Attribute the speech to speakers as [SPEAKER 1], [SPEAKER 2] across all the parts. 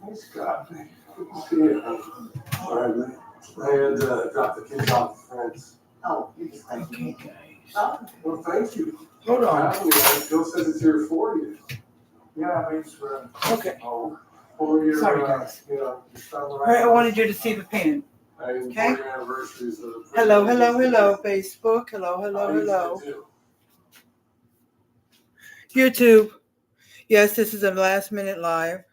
[SPEAKER 1] Thanks, God. Good to see you. All right, man. I had dropped the kids off with friends.
[SPEAKER 2] Oh, you just like
[SPEAKER 3] Okay,
[SPEAKER 2] me.
[SPEAKER 3] guys.
[SPEAKER 2] Oh,
[SPEAKER 1] Well, thank you.
[SPEAKER 3] Hold on.
[SPEAKER 1] Bill says it's your 40th. Yeah, thanks for
[SPEAKER 3] Okay.
[SPEAKER 1] for your,
[SPEAKER 3] Sorry, guys.
[SPEAKER 1] your
[SPEAKER 3] All right, I wanted you to see the pen.
[SPEAKER 1] Okay. Anniversaries of
[SPEAKER 3] Hello, Facebook. Hello. YouTube. Yes, this is a last minute live.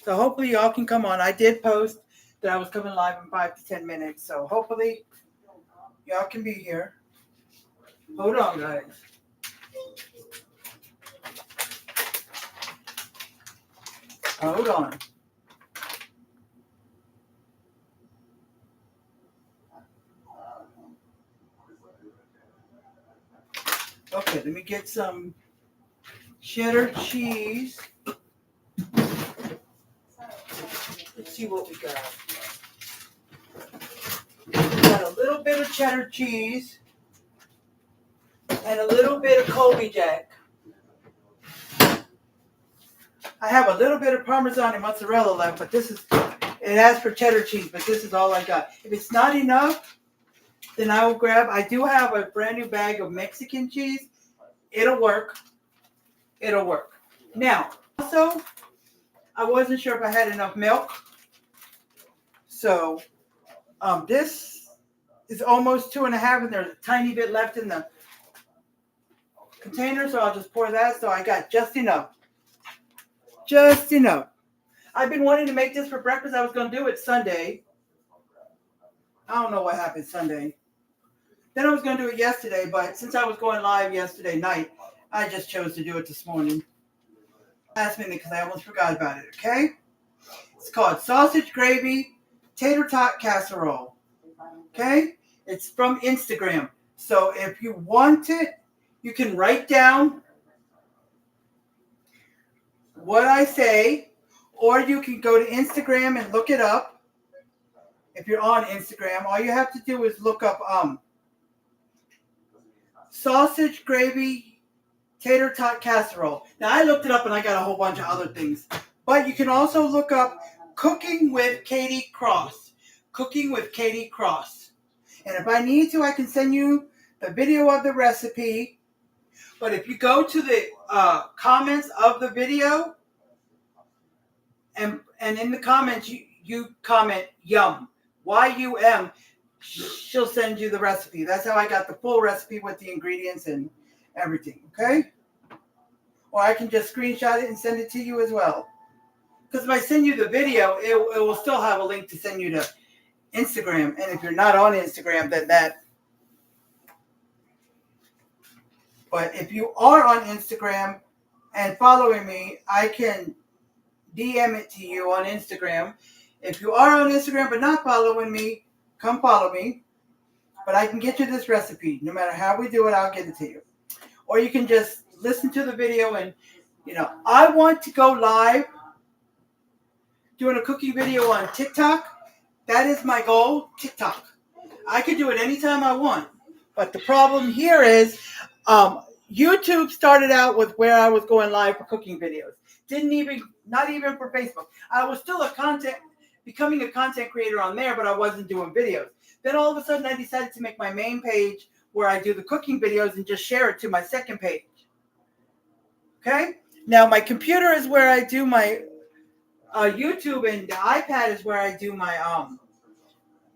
[SPEAKER 3] So hopefully y'all can come on. I did post that I was coming live in 5 to 10 minutes. So hopefully y'all can be here. Hold on, guys. Hold on. Okay, let me get some cheddar cheese. Let's see what we got. We got a little bit of cheddar cheese and a little bit of Colby Jack. I have a little bit of Parmesan and mozzarella left, but it asks for cheddar cheese, but this is all I got. If it's not enough, then I will I do have a brand new bag of Mexican cheese. It'll work. Now, also, I wasn't sure if I had enough milk. So, this is almost 2.5, and there's a tiny bit left in the container, so I'll just pour that. So I got just enough. I've been wanting to make this for breakfast. I was going to do it Sunday. I don't know what happened Sunday. Then I was going to do it yesterday, but since I was going live yesterday night, I just chose to do it this morning. Last minute because I almost forgot about it, okay? It's called Sausage Gravy Tater Tot Casserole, okay? It's from Instagram. So if you want it, you can write down what I say, or you can go to Instagram and look it up. If you're on Instagram, all you have to do is look up Sausage Gravy Tater Tot Casserole. Now, I looked it up and I got a whole bunch of other things. But you can also look up Cooking with Katie Cross. And if I need to, I can send you the video of the recipe. But if you go to the comments of the video, and in the comments, you comment YUM, Y-U-M, she'll send you the recipe. That's how I got the full recipe with the ingredients and everything, okay? Or I can just screenshot it and send it to you as well. Because if I send you the video, it will still have a link to send you to Instagram. And if you're not on Instagram, then that. But if you are on Instagram and following me, I can DM it to you on Instagram. If you are on Instagram but not following me, come follow me. But I can get you this recipe. No matter how we do it, I'll get it to you. Or you can just listen to the video and, I want to go live doing a cooking video on TikTok. That is my goal, TikTok. I could do it anytime I want. But the problem here is YouTube started out with where I was going live for cooking videos. Not even for Facebook. I was still becoming a content creator on there, but I wasn't doing videos. Then all of a sudden I decided to make my main page where I do the cooking videos and just share it to my second page. Okay? Now my computer is where I do my YouTube, and the iPad is where I do my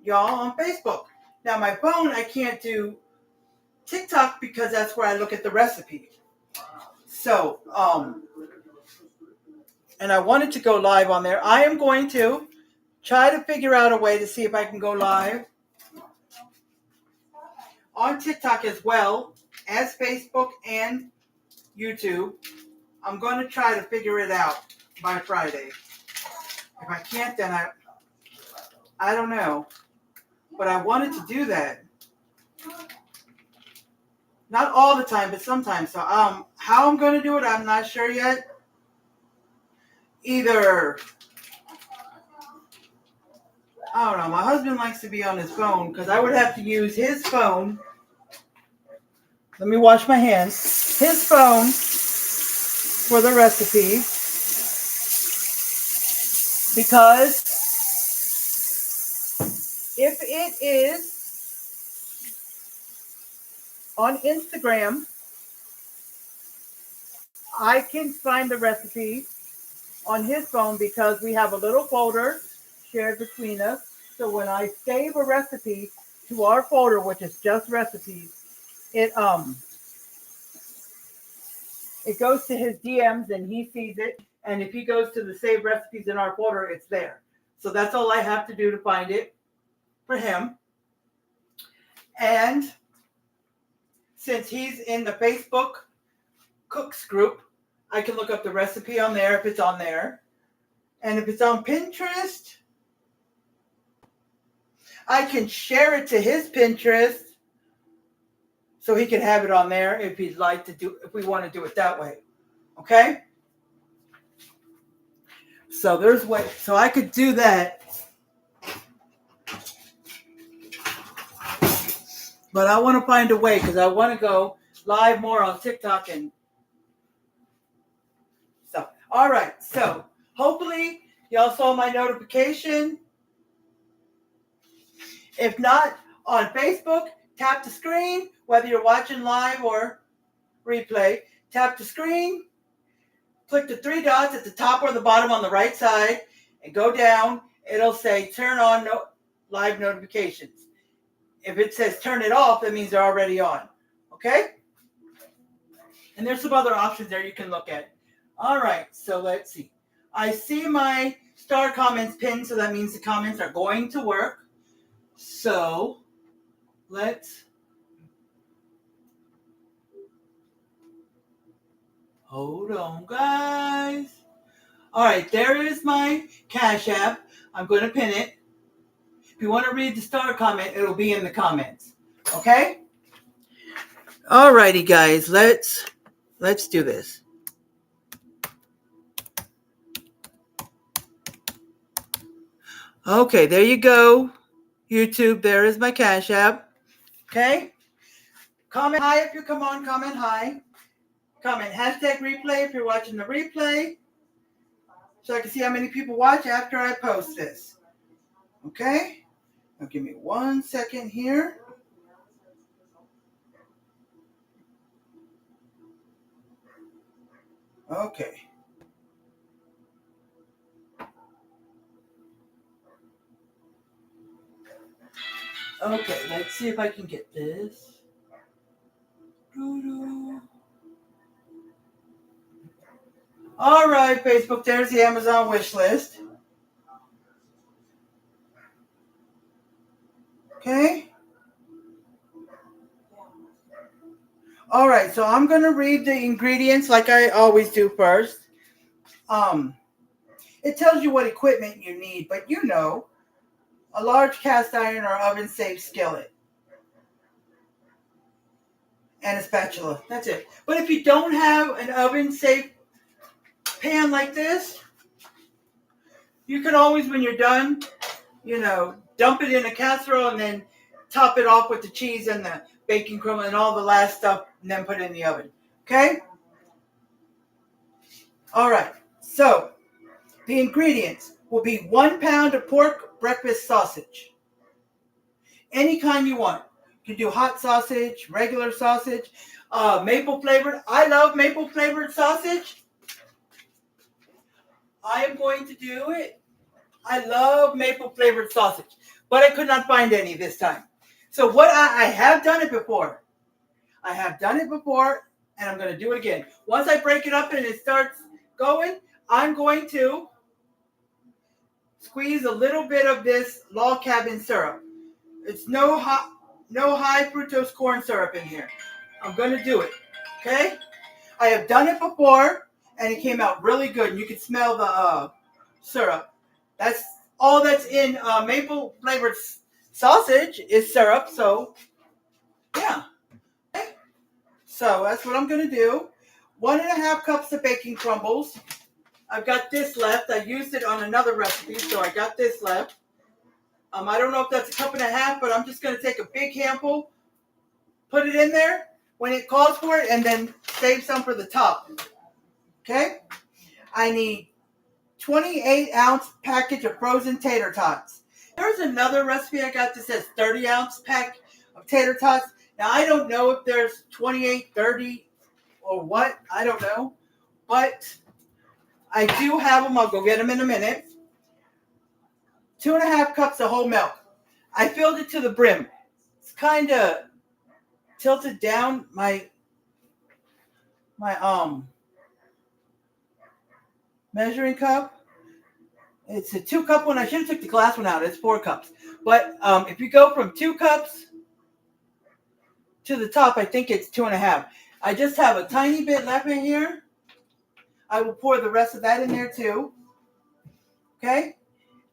[SPEAKER 3] y'all on Facebook. Now my phone, I can't do TikTok because that's where I look at the recipe. So, and I wanted to go live on there. I am going to try to figure out a way to see if I can go live on TikTok as well as Facebook and YouTube. I'm going to try to figure it out by Friday. If I can't, then I don't know. But I wanted to do that. Not all the time, but sometimes. So how I'm going to do it, I'm not sure yet. Either, I don't know, my husband likes to be on his phone because I would have to use his phone. Let me wash my hands. His phone for the recipe. because if it is on Instagram, I can find the recipe on his phone because we have a little folder shared between us. So when I save a recipe to our folder, which is just recipes, it goes to his DMs and he sees it. And if he goes to the save recipes in our folder, it's there. So that's all I have to do to find it for him. And since he's in the Facebook cooks group, I can look up the recipe on there if it's on there. And if it's on Pinterest, I can share it to his Pinterest so he can have it on there if he'd like to do, if we want to do it that way. Okay? So there's way, so I could do that. But I want to find a way because I want to go live more on TikTok and stuff. All right. So hopefully y'all saw my notification. If not, on Facebook, tap the screen, whether you're watching live or replay. Tap the screen, click the three dots at the top or the bottom on the right side, and go down. It'll say turn on live notifications. If it says turn it off, that means they're already on. Okay? And there's some other options there you can look at. All right, so let's see. I see my star comments pinned, so that means the comments are going to work. So let's hold on, guys. All right, there is my Cash App. I'm going to pin it. If you want to read the star comment, it'll be in the comments. Okay? All righty, guys. Let's do this. Okay, there you go. YouTube, there is my Cash App. Okay? Comment hi if you come on. Comment hi. Comment hashtag replay if you're watching the replay. So I can see how many people watch after I post this. Okay? Now give me 1 second here. Okay. Okay, let's see if I can get this. Doo-doo. All right, Facebook, there's the Amazon wish list. Okay. All right, so I'm going to read the ingredients like I always do first. It tells you what equipment you need, but you know, a large cast iron or oven-safe skillet. And a spatula. That's it. But if you don't have an oven-safe pan like this, you can always, when you're done, dump it in a casserole and then top it off with the cheese and the baking crumble and all the last stuff and then put it in the oven. Okay? All right. So, the ingredients will be 1 pound of pork breakfast sausage. Any kind you want. You can do hot sausage, regular sausage, maple flavored. I love maple flavored sausage. I am going to do it. I love maple flavored sausage, but I could not find any this time. So what I have done it before. I have done it before, and I'm going to do it again. Once I break it up and it starts going, I'm going to squeeze a little bit of this log cabin syrup. It's no high fructose corn syrup in here. I'm going to do it. Okay? I have done it before, and it came out really good. You can smell the syrup. That's all that's in maple flavored sausage is syrup. So, yeah. Okay? So that's what I'm going to do. 1.5 cups of baking crumbles. I've got this left. I used it on another recipe, so I got this left. I don't know if that's 1.5 cups, but I'm just going to take a big handful, put it in there when it calls for it, and then save some for the top. Okay? I need 28-ounce package of frozen tater tots. There's another recipe I got that says 30-ounce pack of tater tots. Now, I don't know if there's 28, 30, or what. I don't know. But I do have them. I'll go get them in a minute. 2.5 cups of whole milk. I filled it to the brim. It's kind of tilted down my measuring cup. It's a 2-cup one. I should have took the glass one out. It's 4 cups. But if you go from 2 cups to the top, I think it's 2.5. I just have a tiny bit left in here. I will pour the rest of that in there too. Okay?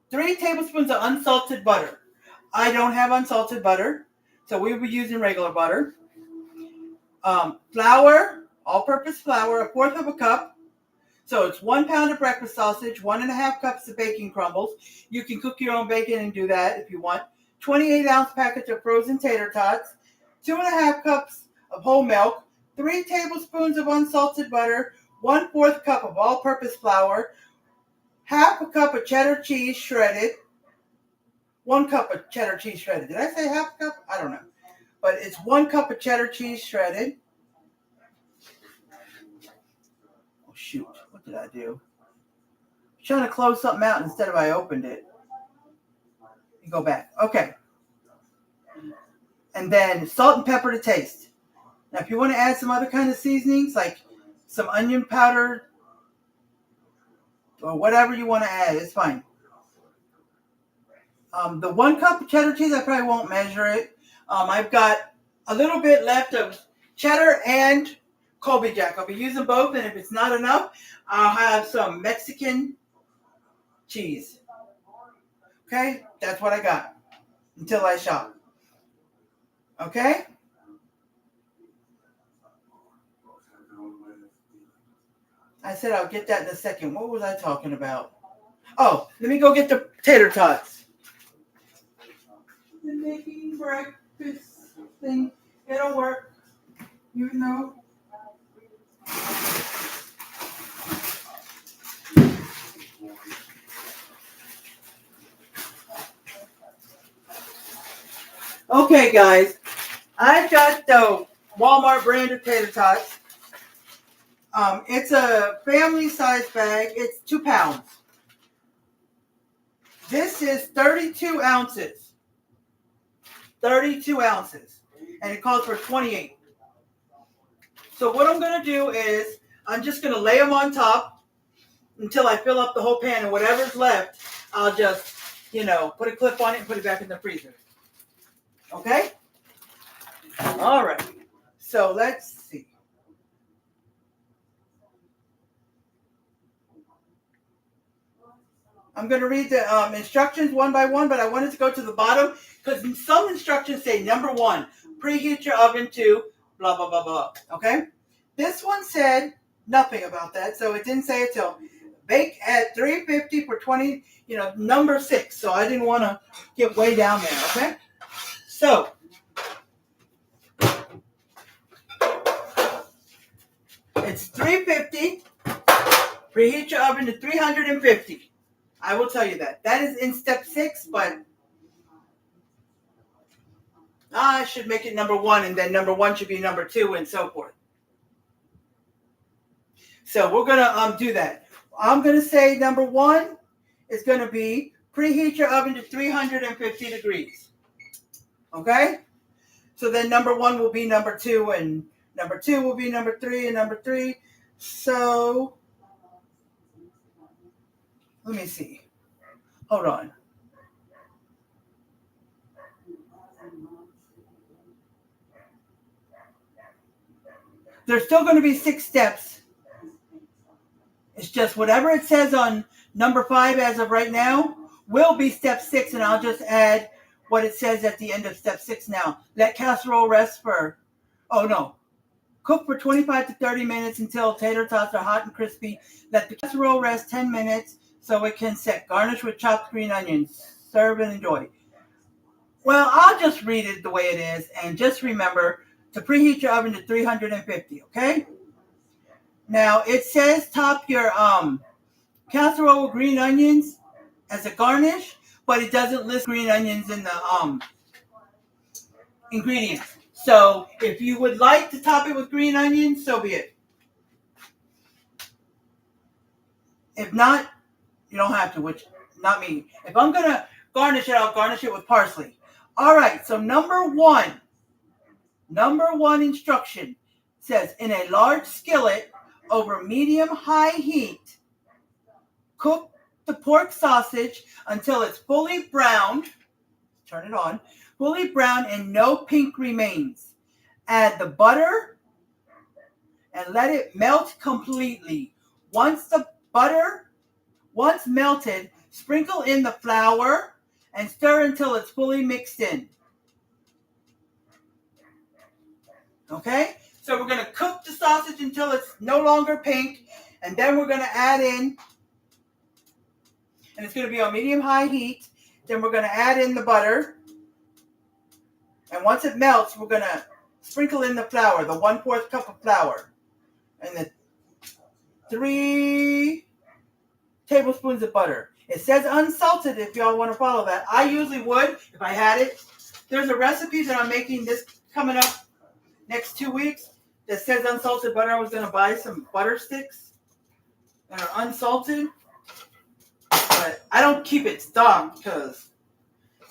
[SPEAKER 3] 3 tablespoons of unsalted butter. I don't have unsalted butter, so we will be using regular butter. Flour, all-purpose flour, 1/4 of a cup. So it's 1 pound of breakfast sausage, 1.5 cups of baking crumbles. You can cook your own bacon and do that if you want. 28-ounce package of frozen tater tots, 2.5 cups of whole milk, 3 tablespoons of unsalted butter, 1/4 cup of all-purpose flour, 1/2 cup of cheddar cheese shredded, 1 cup of cheddar cheese shredded. Did I say 1/2 cup? I don't know. But it's 1 cup of cheddar cheese shredded. Oh, shoot. What did I do? I'm trying to close something out instead of I opened it. You go back. Okay. And then salt and pepper to taste. Now, if you want to add some other kind of seasonings, like some onion powder or whatever you want to add, it's fine. The 1 cup of cheddar cheese, I probably won't measure it. I've got a little bit left of cheddar and Colby Jack. I'll be using both, and if it's not enough, I'll have some Mexican cheese. Okay? That's what I got until I shop. Okay? I said I'll get that in a second. What was I talking about? Oh, let me go get the tater tots. The making breakfast thing. It'll work. You know. Okay, guys. I've got the Walmart branded tater tots. It's a family size bag. It's 2 pounds. This is 32 ounces. 32 ounces. And it calls for 28. So what I'm going to do is I'm just going to lay them on top until I fill up the whole pan. And whatever's left, I'll just, put a clip on it and put it back in the freezer. Okay? All right. So let's see. I'm going to read the instructions one by one, but I wanted to go to the bottom because some instructions say, number 1, preheat your oven to blah, blah, blah, blah. Okay? This one said nothing about that, so it didn't say it till bake at 350 for 20, number 6. So I didn't want to get way down there, okay? So, it's 350. Preheat your oven to 350. I will tell you that. That is in step 6, but I should make it number 1, and then number 1 should be number 2, and so forth. So we're going to do that. I'm going to say number 1 is going to be preheat your oven to 350 degrees. Okay? So then number 1 will be number 2, and number 2 will be number 3, and number 3. So, let me see. Hold on. There's still going to be 6 steps. It's just whatever it says on number 5 as of right now will be step 6, and I'll just add what it says at the end of step 6 now. Let casserole rest for, cook for 25 to 30 minutes until tater tots are hot and crispy. Let the casserole rest 10 minutes so it can set. Garnish with chopped green onions. Serve and enjoy. Well, I'll just read it the way it is, and just remember to preheat your oven to 350, okay? Now, it says top your casserole with green onions as a garnish, but it doesn't list green onions in the ingredients. So if you would like to top it with green onions, so be it. If not, you don't have to, which not me. If I'm gonna garnish it, I'll garnish it with parsley. All right, so number one instruction says in a large skillet over medium-high heat, cook the pork sausage until it's fully browned. Turn it on. Fully browned and no pink remains. Add the butter and let it melt completely. Once melted, sprinkle in the flour and stir until it's fully mixed in. Okay? So we're going to cook the sausage until it's no longer pink, and then we're going to add in, and it's going to be on medium-high heat, then we're going to add in the butter, and once it melts, we're going to sprinkle in the flour, the 1/4 cup of flour, and the 3 tablespoons of butter. It says unsalted if y'all want to follow that. I usually would if I had it. There's a recipe that I'm making this coming up next 2 weeks that says unsalted butter. I was going to buy some butter sticks that are unsalted, but I don't keep it stocked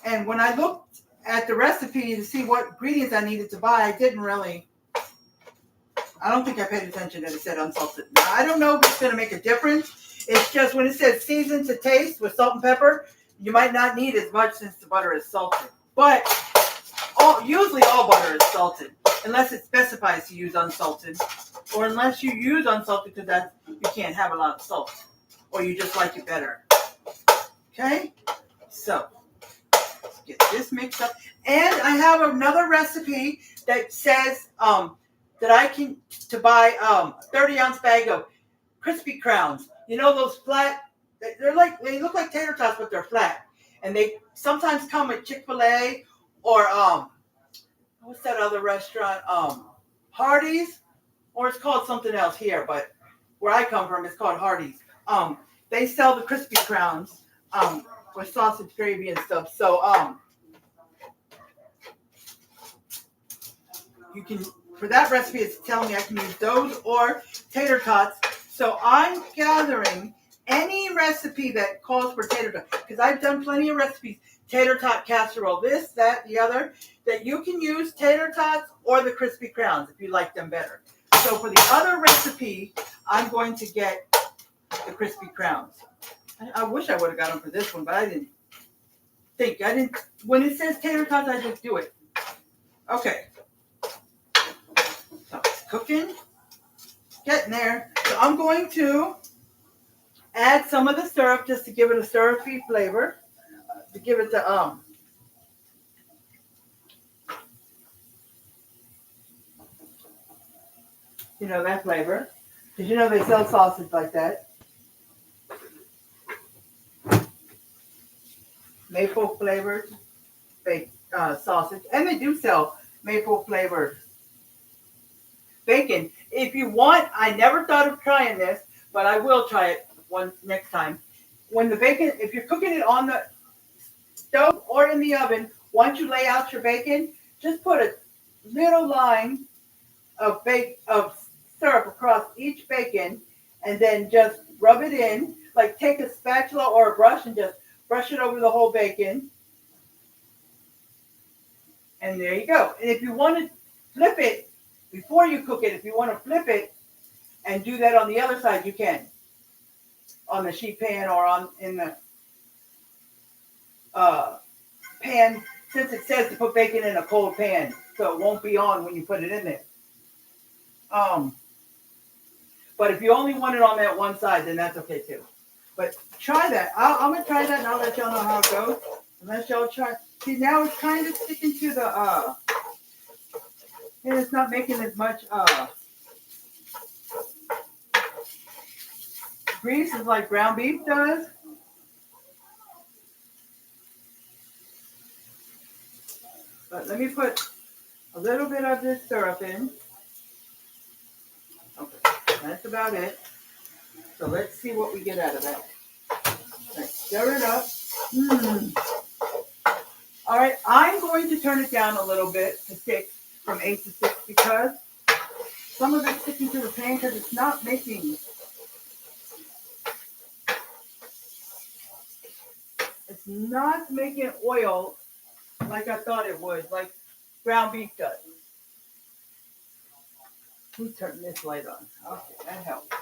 [SPEAKER 3] and when I looked at the recipe to see what ingredients I needed to buy, I don't think I paid attention that it said unsalted. Now, I don't know if it's going to make a difference. It's just when it says season to taste with salt and pepper, you might not need as much since the butter is salted. But usually all butter is salted, unless it specifies to use unsalted, or unless you use unsalted because you can't have a lot of salt, or you just like it better. Okay? So, let's get this mixed up. And I have another recipe that says that I can to buy a 30-ounce bag of crispy crowns. You know those flat? They look like tater tots, but they're flat. And they sometimes come at Chick-fil-A or what's that other restaurant? Hardee's, or it's called something else here, but where I come from, it's called Hardee's. They sell the crispy crowns with sausage gravy and stuff. So you can, for that recipe, it's telling me I can use those or tater tots. So I'm gathering any recipe that calls for tater tots, because I've done plenty of recipes, tater tot casserole, this, that, the other, that you can use tater tots or the crispy crowns if you like them better. So for the other recipe, I'm going to get the crispy crowns. I wish I would have got them for this one, but I didn't think. When it says tater tots, I just do it. Okay. So it's cooking. Getting there. So I'm going to add some of the syrup just to give it a syrupy flavor. To give it the that flavor. Because they sell sausage like that. Maple flavored baked sausage. And they do sell maple flavored bacon. If you want, I never thought of trying this, but I will try it next time. When the bacon, if you're cooking it on the stove or in the oven, once you lay out your bacon, just put a little line of syrup across each bacon, and then just rub it in. Like take a spatula or a brush and just brush it over the whole bacon. And there you go. And if you want to flip it, before you cook it, if you want to flip it and do that on the other side, you can. On the sheet pan or in the pan, since it says to put bacon in a cold pan, so it won't be on when you put it in there. But if you only want it on that one side, then that's okay too. But try that. I'm going to try that and I'll let y'all know how it goes. Unless y'all try. See, now it's kind of sticking to the, and it's not making as much grease as like ground beef does. But let me put a little bit of this syrup in. Okay, that's about it. So let's see what we get out of that. Let's stir it up. Mm. All right, I'm going to turn it down a little bit to 6, from 8 to 6, because some of it's sticking to the pan because it's not making oil like I thought it would, like ground beef does. Who's turning this light on? Okay, that helps.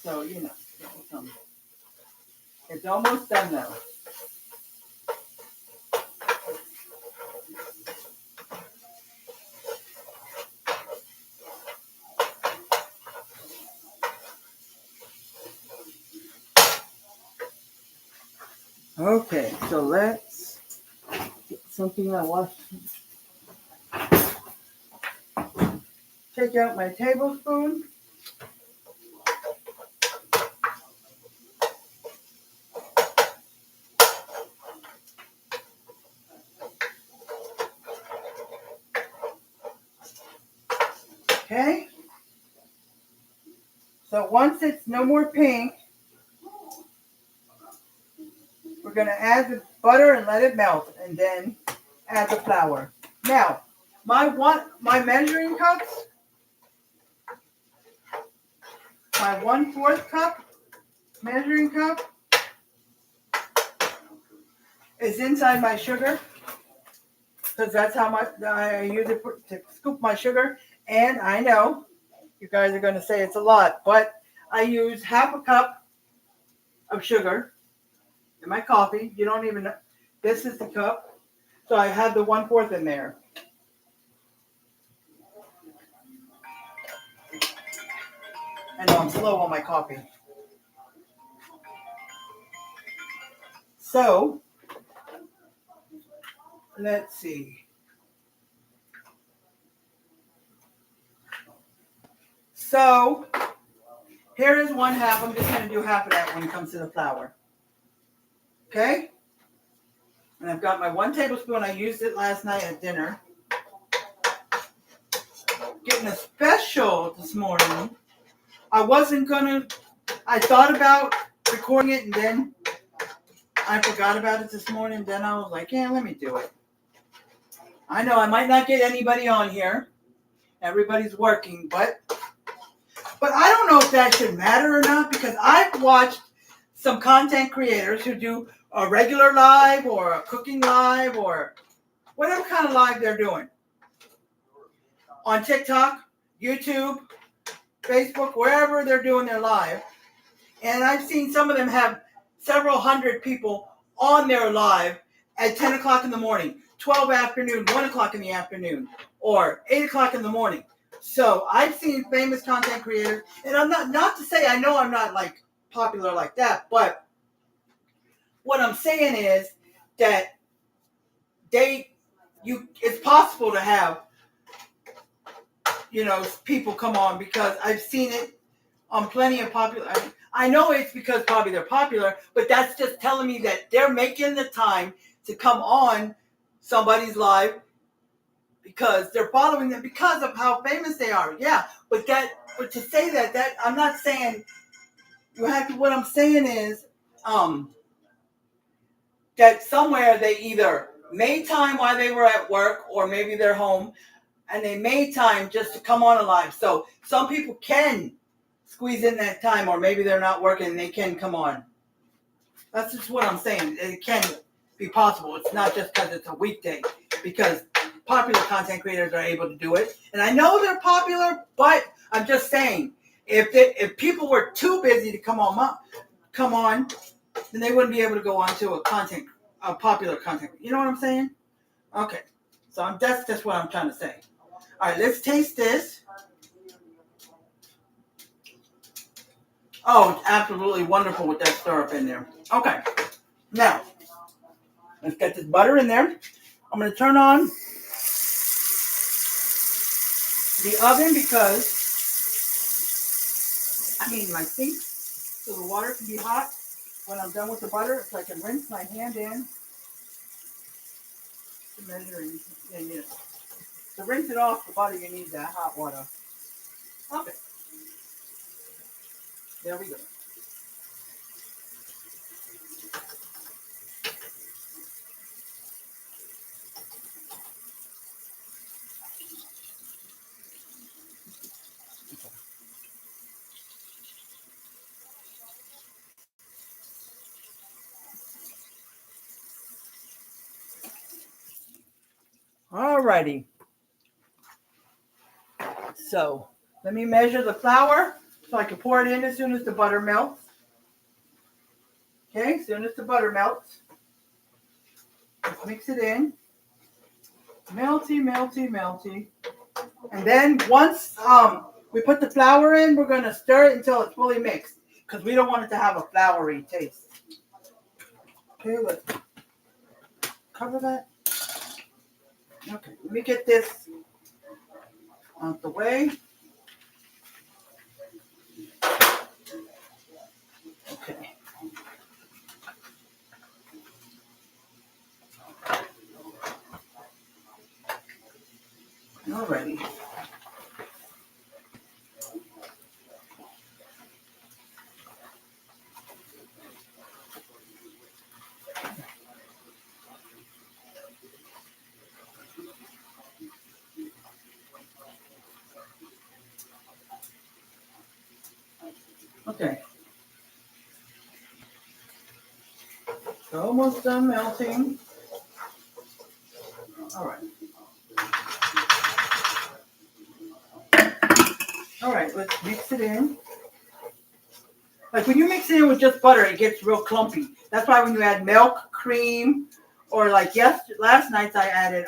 [SPEAKER 3] So, it's almost done though. Okay, so let's get something I washed. Take out my tablespoon. Okay. So once it's no more pink, we're going to add the butter and let it melt, and then add the flour. Now, my measuring cups, my 1/4 cup measuring cup is inside my sugar, because that's how much I use it to scoop my sugar. And I know you guys are going to say it's a lot, but I use 1/2 cup of sugar in my coffee. You don't even know. This is the cup. So I have the 1/4 in there. I know I'm slow on my coffee. So, let's see. So, here is 1/2. I'm just going to do half of that when it comes to the flour. Okay? And I've got my 1 tablespoon. I used it last night at dinner. Getting a special this morning. I thought about recording it, and then I forgot about it this morning. Then I was like, yeah, let me do it. I know I might not get anybody on here. Everybody's working, but I don't know if that should matter or not, because I've watched some content creators who do a regular live or a cooking live or whatever kind of live they're doing on TikTok, YouTube, Facebook, wherever they're doing their live. And I've seen some of them have several hundred people on their live at 10 o'clock in the morning, 12 afternoon, 1 o'clock in the afternoon, or 8 o'clock in the morning. So I've seen famous content creators, and I'm not to say, I know I'm not like popular like that, but what I'm saying is that it's possible to have, people come on, because I've seen it on plenty of popular. I know it's because probably they're popular, but that's just telling me that they're making the time to come on somebody's live because they're following them because of how famous they are. Yeah, but to say that I'm not saying you have to. What I'm saying is, that somewhere they either made time while they were at work, or maybe they're home, and they made time just to come on a live. So some people can squeeze in that time, or maybe they're not working and they can come on. That's just what I'm saying. It can be possible. It's not just because it's a weekday, because popular content creators are able to do it. And I know they're popular, but I'm just saying, if people were too busy to come on, then they wouldn't be able to go on to a popular content. You know what I'm saying? Okay. So that's just what I'm trying to say. All right, let's taste this. Oh, it's absolutely wonderful with that syrup in there. Okay. Now, let's get this butter in there. I'm going to turn on the oven my sink, so the water can be hot. When I'm done with the butter, so I can rinse my hand in. To rinse it off the butter, you need that hot water. Okay. There we go. Alrighty. So let me measure the flour so I can pour it in as soon as the butter melts. Okay, as soon as the butter melts, let's mix it in. Melty, melty, melty. And then once we put the flour in, we're going to stir it until it's fully mixed because we don't want it to have a floury taste. Okay, let's cover that. Okay, let me get this out the way. Okay. Alrighty. Okay. So almost done melting. All right. All right, let's mix it in. Like when you mix it in with just butter, it gets real clumpy. That's why when you add milk, cream, or like last night I added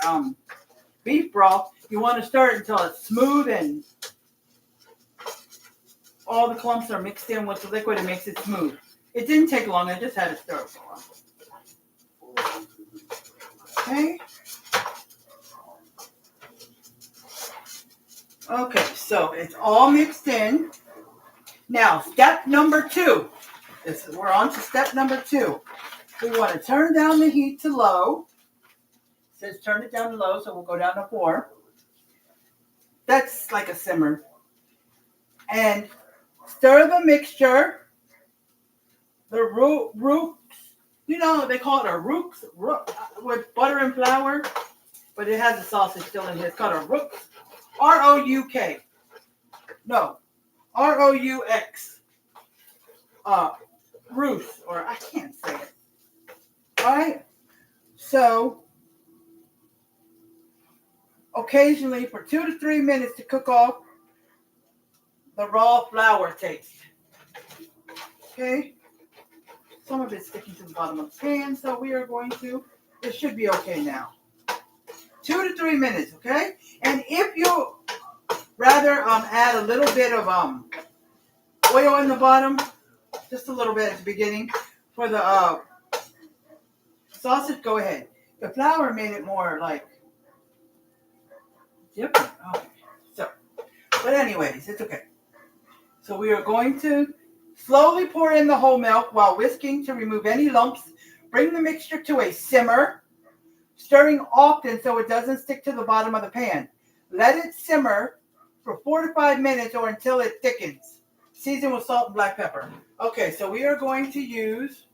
[SPEAKER 3] beef broth, you want to stir it until it's smooth and all the clumps are mixed in with the liquid and makes it smooth. It didn't take long. I just had to stir it for a while. Okay. Okay, so it's all mixed in. Now, step number 2. We're on to step number 2. We want to turn down the heat to low. It says turn it down to low, so we'll go down to 4. That's like a simmer. And stir the mixture. The roux, you know, they call it a roux with butter and flour, but it has the sausage still in here. It's called a roux. R-O-U-K. No, R-O-U-X. Ruth, or I can't say it. All right. So, occasionally for 2 to 3 minutes to cook off the raw flour taste. Okay. Some of it's sticking to the bottom of the pan, so we are going to. It should be okay now. 2 to 3 minutes, okay? And if you rather add a little bit of oil in the bottom, just a little bit at the beginning for the sausage, go ahead. The flour made it more like different. Okay. So, but anyways, it's okay. So we are going to slowly pour in the whole milk while whisking to remove any lumps. Bring the mixture to a simmer, stirring often so it doesn't stick to the bottom of the pan. Let it simmer for 4 to 5 minutes or until it thickens. Season with salt and black pepper. Okay, so we are going to use,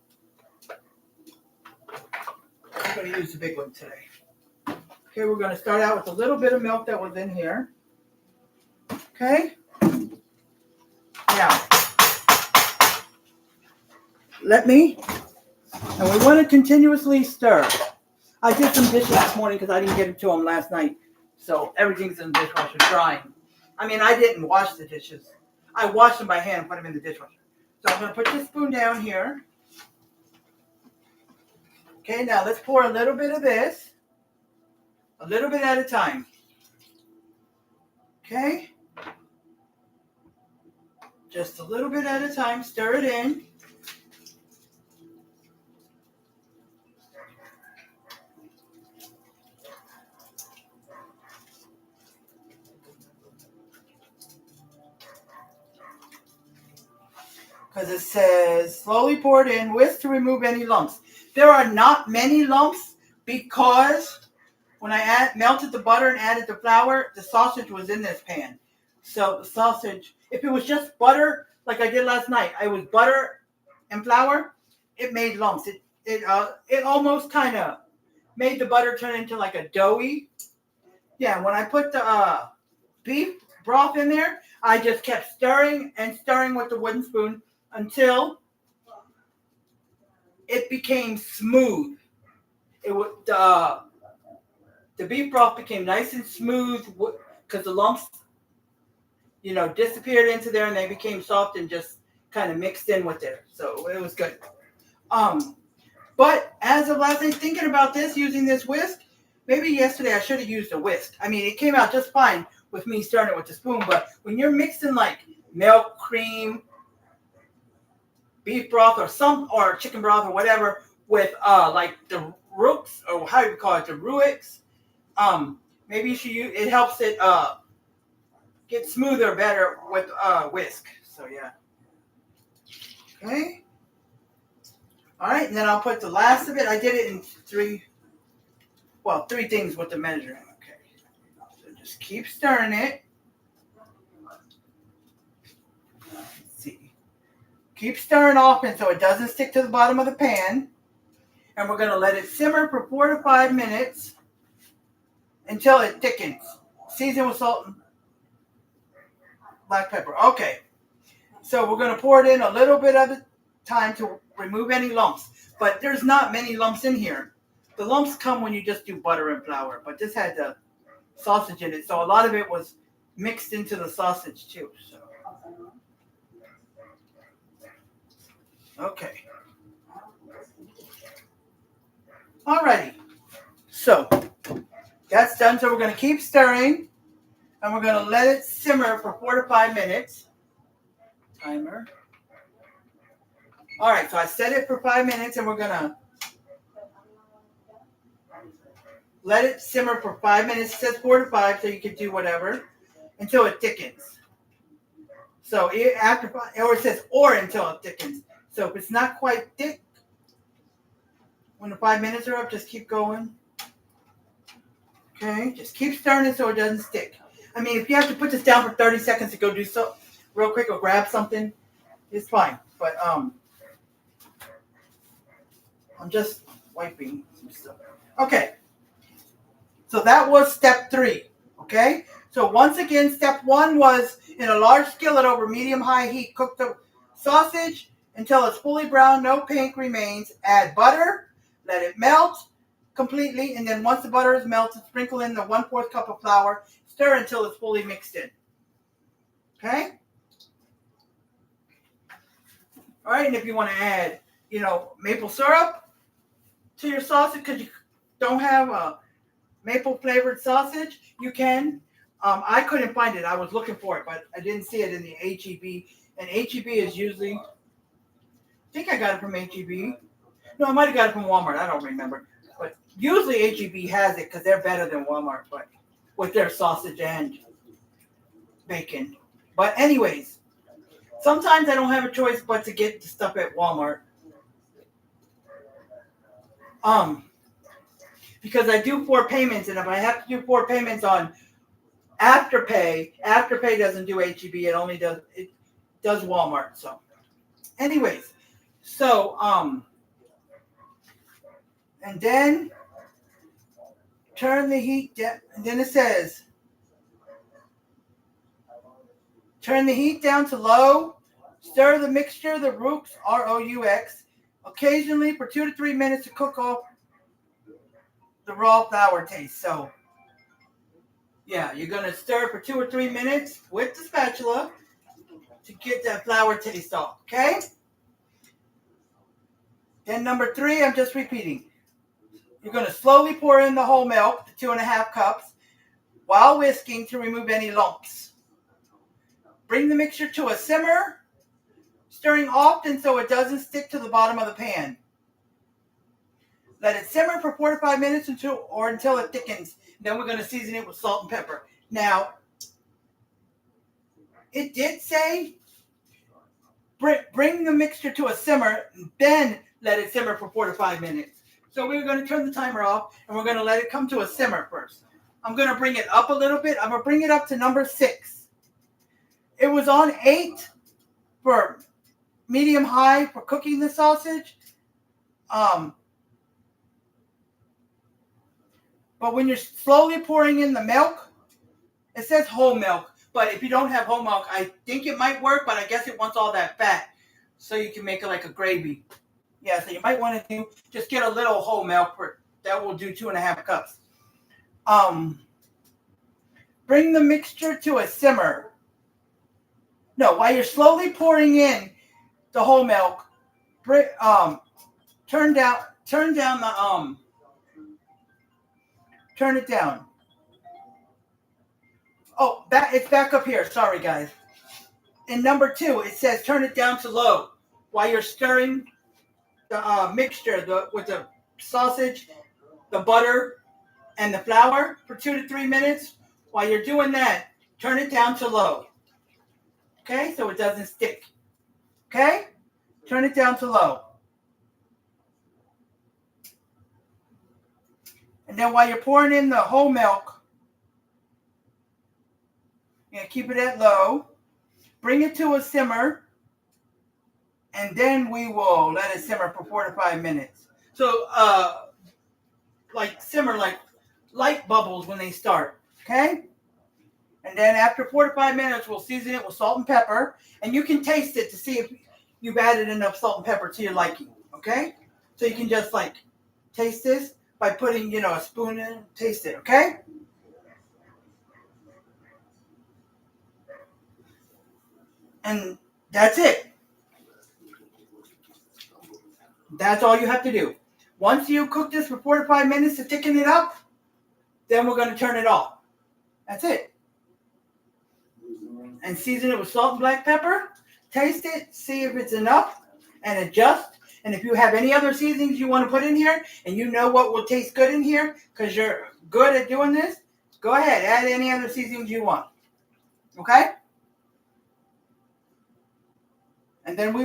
[SPEAKER 3] I'm going to use the big one today. Okay, we're going to start out with a little bit of milk that was in here. Okay. Now, and we want to continuously stir. I did some dishes this morning because I didn't get to them last night. So everything's in the dishwasher drying. I mean, I didn't wash the dishes. I washed them by hand and put them in the dishwasher. So I'm going to put this spoon down here. Okay, now let's pour a little bit of this. A little bit at a time. Okay? Just a little bit at a time. Stir it in. Because it says slowly pour it in, whisk to remove any lumps. There are not many lumps because when I melted the butter and added the flour, the sausage was in this pan. So the sausage, if it was just butter, like I did last night, I was butter and flour, it made lumps. It almost kind of made the butter turn into like a doughy. Yeah, when I put the beef broth in there, I just kept stirring and stirring with the wooden spoon until it became smooth. It would the beef broth became nice and smooth because the lumps, disappeared into there and they became soft and just kind of mixed in with it. So it was good. But as of last night, thinking about this, using this whisk, maybe yesterday I should have used a whisk. I mean, it came out just fine with me stirring it with the spoon, but when you're mixing like milk, cream, beef broth, or chicken broth or whatever with like the rooks, or how do you call it, the ruix, maybe you should use, it helps it get smoother better with whisk. So yeah. Okay. All right, and then I'll put the last of it. I did it in three things with the measuring. Okay. So just keep stirring it. Let's see. Keep stirring often so it doesn't stick to the bottom of the pan. And we're going to let it simmer for 4 to 5 minutes until it thickens. Season with salt and black pepper. Okay. So we're going to pour it in a little bit at a time to remove any lumps. But there's not many lumps in here. The lumps come when you just do butter and flour. But this had the sausage in it. So a lot of it was mixed into the sausage too. So. Okay. Alrighty. So that's done. So we're going to keep stirring. And we're going to let it simmer for 4 to 5 minutes. Timer. All right, so I set it for 5 minutes, and we're going to let it simmer for 5 minutes. It says 4 to 5, so you can do whatever, until it thickens. So after 5, or it says until it thickens. So if it's not quite thick, when the 5 minutes are up, just keep going. Okay, just keep stirring it so it doesn't stick. I mean, if you have to put this down for 30 seconds to go do so real quick or grab something, it's fine. But I'm just wiping some stuff. Okay. So that was step 3. Okay. So once again, step 1 was in a large skillet over medium-high heat, cook the sausage until it's fully brown, no pink remains. Add butter, let it melt completely, and then once the butter is melted, sprinkle in the 1/4 cup of flour. Stir until it's fully mixed in. Okay? All right, and if you want to add, maple syrup to your sausage because you don't have a maple flavored sausage, you can. I couldn't find it. I was looking for it, but I didn't see it in the H-E-B. And H-E-B is usually, I think I got it from H-E-B. No, I might have got it from Walmart. I don't remember. But usually H-E-B has it because they're better than Walmart, but with their sausage and bacon. But anyways, sometimes I don't have a choice but to get the stuff at Walmart. Because I do 4 payments, and if I have to do 4 payments on Afterpay doesn't do H-E-B. It does Walmart. So, anyways, and then turn the heat down. And then it says, turn the heat down to low. Stir the mixture, the roux, R-O-U-X, occasionally for 2 to 3 minutes to cook off the raw flour taste. So, yeah, you're going to stir for 2 or 3 minutes with the spatula to get that flour taste off, okay? Then number 3, I'm just repeating. You're going to slowly pour in the whole milk, the 2½ cups, while whisking to remove any lumps. Bring the mixture to a simmer, stirring often so it doesn't stick to the bottom of the pan. Let it simmer for 4 to 5 minutes until it thickens. Then we're going to season it with salt and pepper. Now, it did say bring the mixture to a simmer, then let it simmer for 4 to 5 minutes. So we're going to turn the timer off, and we're going to let it come to a simmer first. I'm going to bring it up a little bit. I'm going to bring it up to number 6. It was on 8 for medium high for cooking the sausage. But when you're slowly pouring in the milk, it says whole milk. But if you don't have whole milk, I think it might work, but I guess it wants all that fat. So you can make it like a gravy. Yeah, so you might want to just get a little whole milk. That will do 2.5 cups. Bring the mixture to a simmer. No, while you're slowly pouring in the whole milk, turn it down. Oh, it's back up here. Sorry, guys. In number 2, it says turn it down to low while you're stirring the mixture with the sausage, the butter, and the flour for 2 to 3 minutes. While you're doing that, turn it down to low. Okay, so it doesn't stick. Okay, turn it down to low. And then while you're pouring in the whole milk, keep it at low. Bring it to a simmer, and then we will let it simmer for 4 to 5 minutes. So, simmer like light bubbles when they start. Okay? And then after 4 to 5 minutes, we'll season it with salt and pepper. And you can taste it to see if you've added enough salt and pepper to your liking. Okay? So you can just taste this by putting, a spoon in, taste it. Okay? And that's it. That's all you have to do. Once you cook this for 4 to 5 minutes to thicken it up, then we're going to turn it off. That's it. And season it with salt and black pepper. Taste it, see if it's enough, and adjust. And if you have any other seasonings you want to put in here, and you know what will taste good in here, because you're good at doing this, go ahead. Add any other seasonings you want. Okay? And then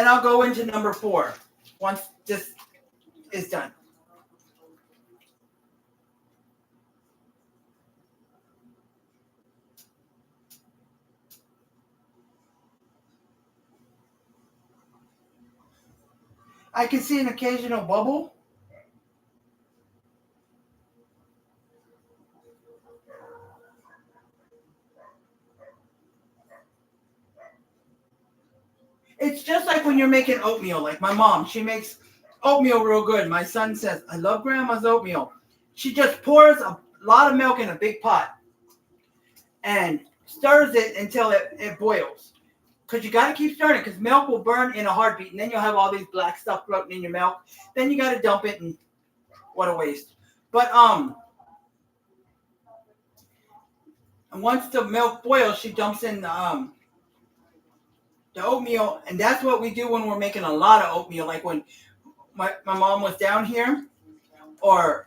[SPEAKER 3] I'll go into number 4 once this is done. I can see an occasional bubble. It's just like when you're making oatmeal. Like my mom, she makes oatmeal real good. My son says, I love grandma's oatmeal. She just pours a lot of milk in a big pot and stirs it until it boils. Because you got to keep stirring it, because milk will burn in a heartbeat, and then you'll have all these black stuff floating in your milk. Then you got to dump it, and what a waste. But and once the milk boils, she dumps in the oatmeal, and that's what we do when we're making a lot of oatmeal. Like when my mom was down here, or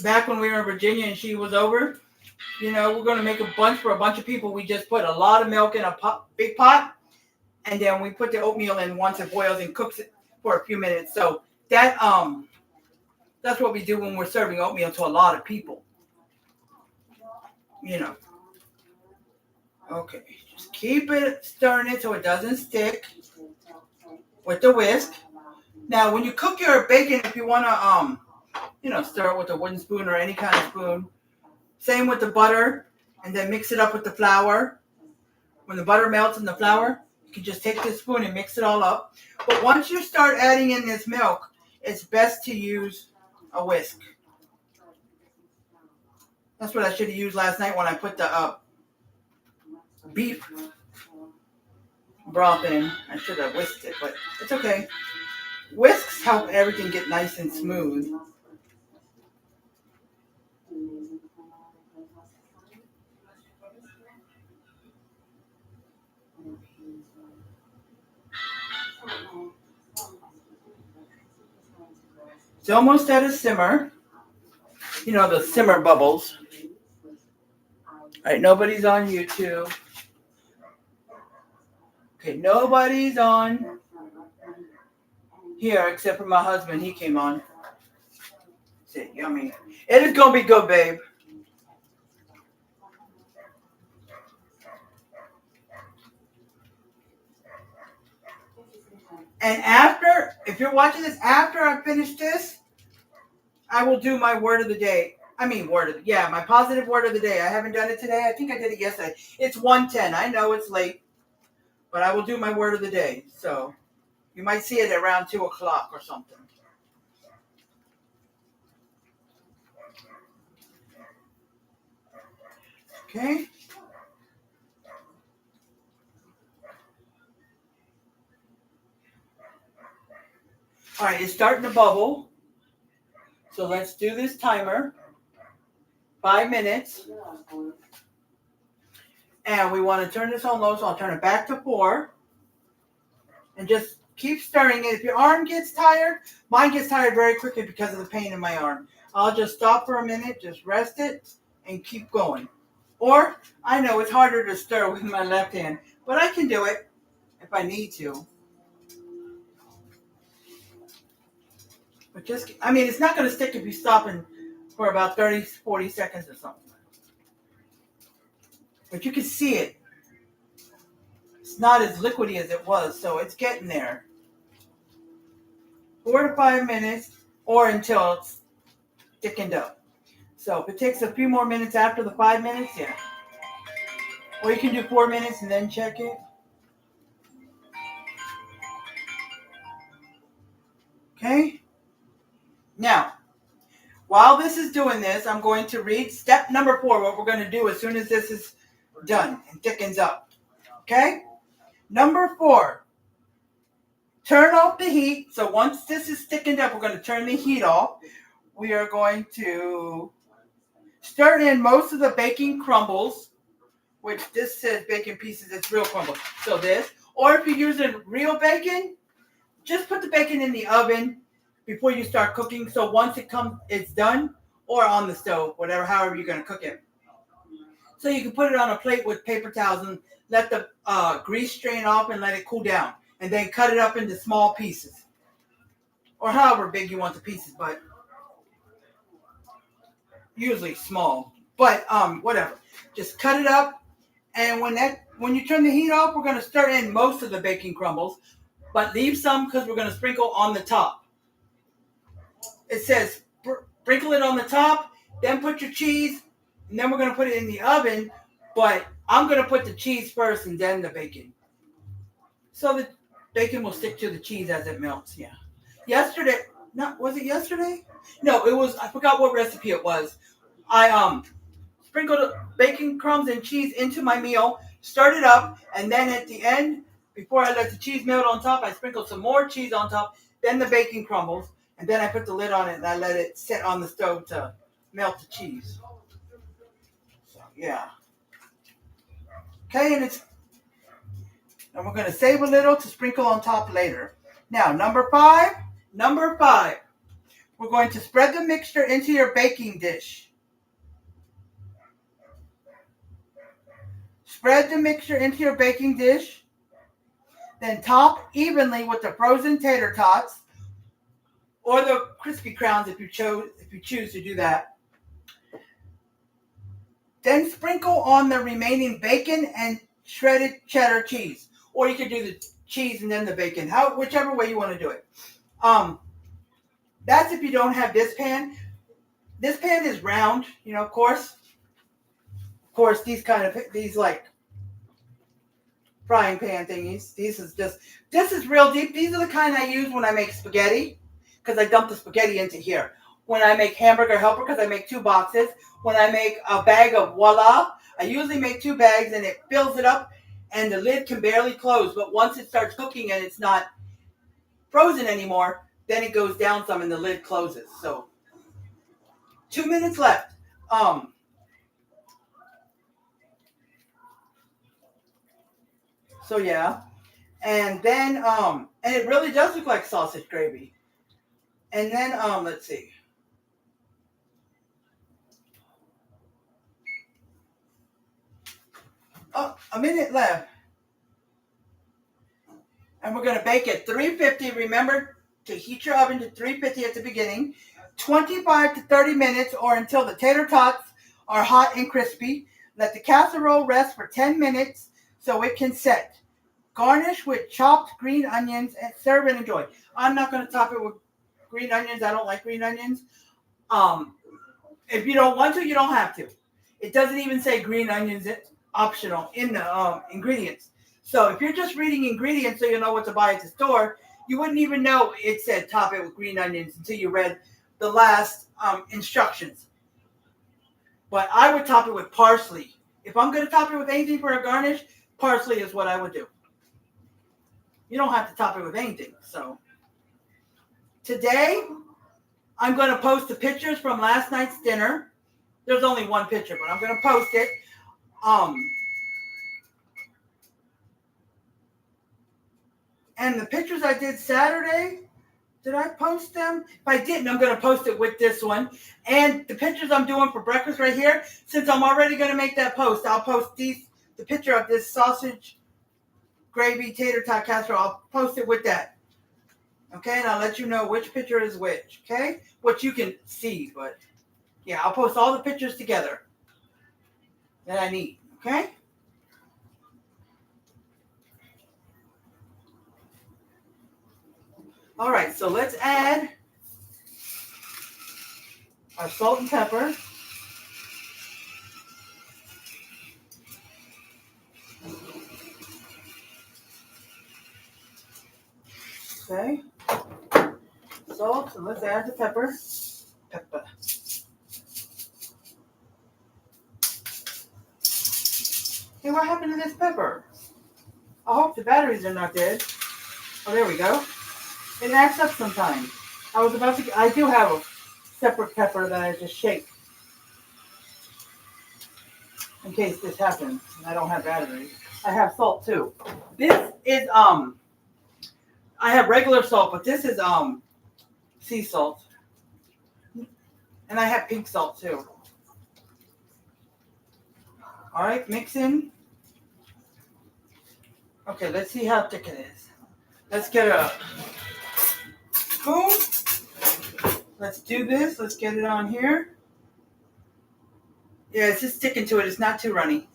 [SPEAKER 3] back when we were in Virginia and she was over. We're going to make a bunch for a bunch of people. We just put a lot of milk in a big pot, and then we put the oatmeal in once it boils and cooks it for a few minutes. So that's what we do when we're serving oatmeal to a lot of people. Okay, just keep it stirring it so it doesn't stick with the whisk. Now, when you cook your bacon, if you want to, stir it with a wooden spoon or any kind of spoon. Same with the butter, and then mix it up with the flour. When the butter melts in the flour, you can just take this spoon and mix it all up. But once you start adding in this milk, it's best to use a whisk. That's what I should have used last night when I put the beef broth in. I should have whisked it, but it's okay. Whisks help everything get nice and smooth. It's almost at a simmer. The simmer bubbles. All right, nobody's on YouTube. Okay, nobody's on here except for my husband. He came on. Said, yummy. It is going to be good, babe. And after, if you're watching this after I finish this, I will do my word of the day. My positive word of the day. I haven't done it today. I think I did it yesterday. It's 1:10. I know it's late, but I will do my word of the day. So you might see it around 2 o'clock or something. Okay. All right, it's starting to bubble. So let's do this timer. 5 minutes. And we want to turn this on low, so I'll turn it back to 4. And just keep stirring it. If your arm gets tired, mine gets tired very quickly because of the pain in my arm. I'll just stop for a minute, just rest it, and keep going. Or, I know it's harder to stir with my left hand, but I can do it if I need to. But it's not going to stick if you stop for about 30, 40 seconds or something. But you can see it. It's not as liquidy as it was, so it's getting there. 4 to 5 minutes, or until it's thickened up. So if it takes a few more minutes after the 5 minutes, yeah. Or you can do 4 minutes and then check it. Okay? Now, while this is doing this, I'm going to read step number 4, what we're going to do as soon as this is done and thickens up. Okay? Number 4, turn off the heat. So once this is thickened up, we're going to turn the heat off. We are going to stir in most of the baking crumbles, which this says bacon pieces, it's real crumble. So this, or if you're using real bacon, just put the bacon in the oven before you start cooking. So once it's done, or on the stove, however you're going to cook it. So you can put it on a plate with paper towels and let the grease strain off and let it cool down. And then cut it up into small pieces. Or however big you want the pieces, but usually small. But whatever. Just cut it up. And when you turn the heat off, we're going to stir in most of the baking crumbles. But leave some because we're going to sprinkle on the top. It says sprinkle it on the top, then put your cheese, and then we're going to put it in the oven. But I'm going to put the cheese first and then the bacon. So the bacon will stick to the cheese as it melts, yeah. Was it yesterday? No, it was, I forgot what recipe it was. I sprinkled bacon crumbs and cheese into my meal, stirred it up, and then at the end, before I let the cheese melt on top, I sprinkled some more cheese on top, then the bacon crumbles, and then I put the lid on it and I let it sit on the stove to melt the cheese. So, yeah. Okay, and we're going to save a little to sprinkle on top later. Now, number 5. We're going to spread the mixture into your baking dish. Spread the mixture into your baking dish. Then top evenly with the frozen tater tots or the crispy crowns if you choose to do that. Then sprinkle on the remaining bacon and shredded cheddar cheese. Or you could do the cheese and then the bacon, whichever way you want to do it. That's if you don't have this pan. This pan is round, of course. Of course, these like frying pan thingies. This is real deep. These are the kind I use when I make spaghetti, because I dump the spaghetti into here. When I make hamburger helper, because I make 2 boxes. When I make a bag of voila, I usually make 2 bags and it fills it up and the lid can barely close. But once it starts cooking and it's not frozen anymore, then it goes down some and the lid closes. So 2 minutes left. So yeah. And then and it really does look like sausage gravy. And then let's see. Oh, a minute left. And we're going to bake at 350. Remember to heat your oven to 350 at the beginning. 25 to 30 minutes or until the tater tots are hot and crispy. Let the casserole rest for 10 minutes so it can set. Garnish with chopped green onions and serve and enjoy. I'm not going to top it with green onions. I don't like green onions. If you don't want to, you don't have to. It doesn't even say green onions optional in the ingredients. So if you're just reading ingredients so you know what to buy at the store, you wouldn't even know it said top it with green onions until you read the last instructions. But I would top it with parsley. If I'm going to top it with anything for a garnish, parsley is what I would do. You don't have to top it with anything. So today, I'm going to post the pictures from last night's dinner. There's only one picture, but I'm going to post it. And the pictures I did Saturday, did I post them? If I didn't, I'm going to post it with this one. And the pictures I'm doing for breakfast right here, since I'm already going to make that post, I'll post the picture of this sausage gravy tater tot casserole. I'll post it with that. Okay, and I'll let you know which picture is which. Okay, what you can see, but yeah, I'll post all the pictures together that I need. Okay. All right, so let's add our salt and pepper. Okay. Salt, and let's add the pepper. Pepper. Hey, what happened to this pepper? I hope the batteries are not dead. Oh, there we go. It acts up sometimes. I do have a separate pepper that I just shake. In case this happens and I don't have batteries. I have salt too. This is, I have regular salt, but this is, sea salt. And I have pink salt too. All right, mix in. Okay, let's see how thick it is. Let's get a spoon. Let's do this. Let's get it on here. Yeah, it's just sticking to it. It's not too runny.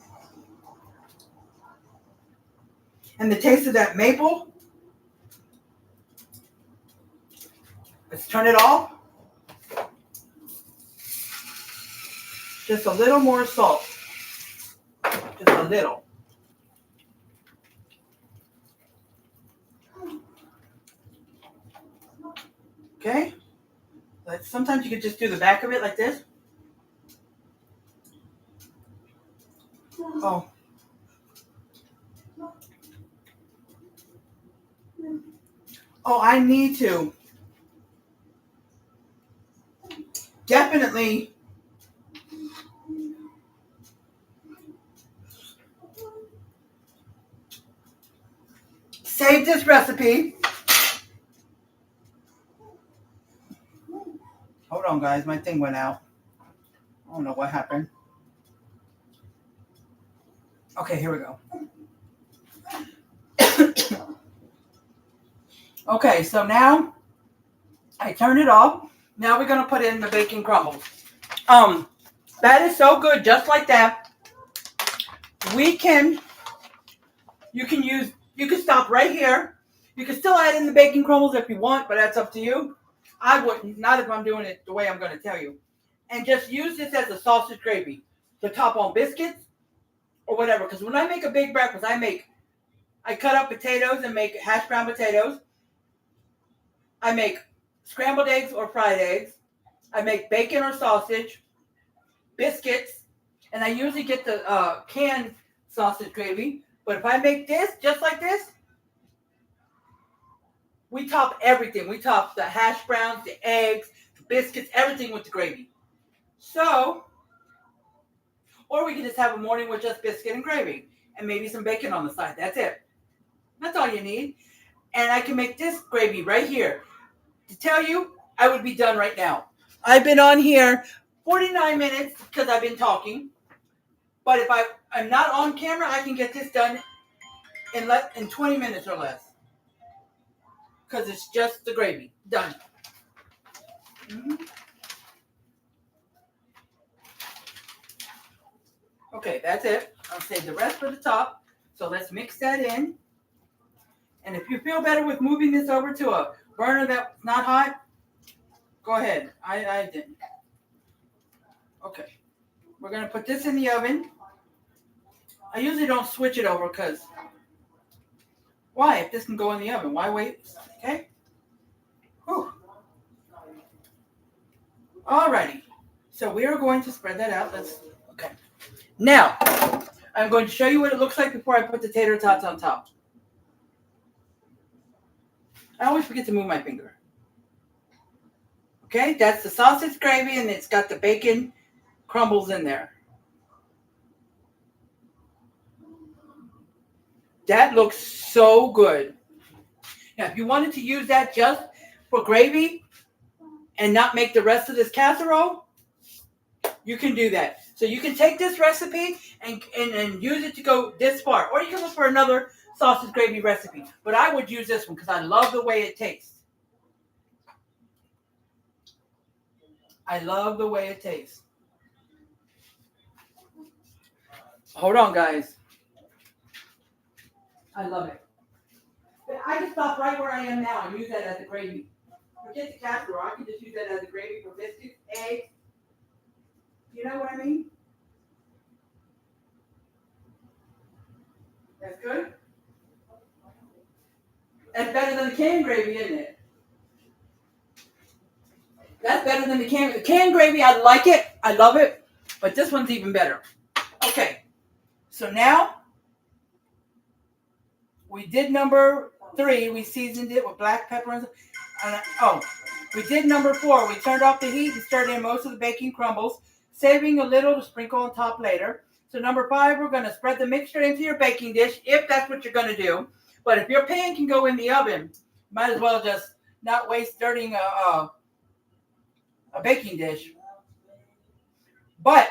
[SPEAKER 3] And the taste of that maple. Let's turn it off. Just a little more salt. Just a little. Okay. Sometimes you could just do the back of it like this. Oh. Oh, I need to definitely save this recipe. Hold on, guys. My thing went out. I don't know what happened. Okay, here we go. Okay, so now I turn it off. Now we're going to put in the bacon crumbles. That is so good, just like that. You can stop right here. You can still add in the bacon crumbles if you want, but that's up to you. I wouldn't, not if I'm doing it the way I'm going to tell you. And just use this as a sausage gravy to top on biscuits or whatever. Because when I make a big breakfast, I cut up potatoes and make hash brown potatoes. I make scrambled eggs or fried eggs. I make bacon or sausage, biscuits, and I usually get the canned sausage gravy. But if I make this, just like this, we top everything. We top the hash browns, the eggs, the biscuits, everything with the gravy. So, or we can just have a morning with just biscuit and gravy and maybe some bacon on the side. That's it. That's all you need. And I can make this gravy right here. To tell you, I would be done right now. I've been on here 49 minutes because I've been talking. But if I'm not on camera, I can get this done in 20 minutes or less. Because it's just the gravy. Done. Mm-hmm. Okay, that's it. I'll save the rest for the top. So let's mix that in. And if you feel better with moving this over to a burner that's not hot, go ahead. I didn't. Okay. We're going to put this in the oven. I usually don't switch it over because why? If this can go in the oven, why wait? Okay. Whew. Alrighty. So we are going to spread that out. Okay. Now, I'm going to show you what it looks like before I put the tater tots on top. I always forget to move my finger. Okay, that's the sausage gravy, and it's got the bacon crumbles in there. That looks so good. Now, if you wanted to use that just for gravy and not make the rest of this casserole, you can do that. So you can take this recipe and use it to go this far. Or you can look for another sausage gravy recipe. But I would use this one because I love the way it tastes. I love the way it tastes. Hold on, guys. I love it. But I can stop right where I am now and use that as a gravy. Forget the casserole. I can just use that as a gravy for biscuits, eggs. You know what I mean? That's good. That's better than the canned gravy, isn't it? That's better than the canned gravy. I like it. I love it. But this one's even better. Okay. So now we did number 3. We seasoned it with black pepper. We did number 4. We turned off the heat and stirred in most of the baking crumbles, saving a little to sprinkle on top later. So number 5, we're going to spread the mixture into your baking dish, if that's what you're going to do. But if your pan can go in the oven, might as well just not waste dirtying a baking dish. But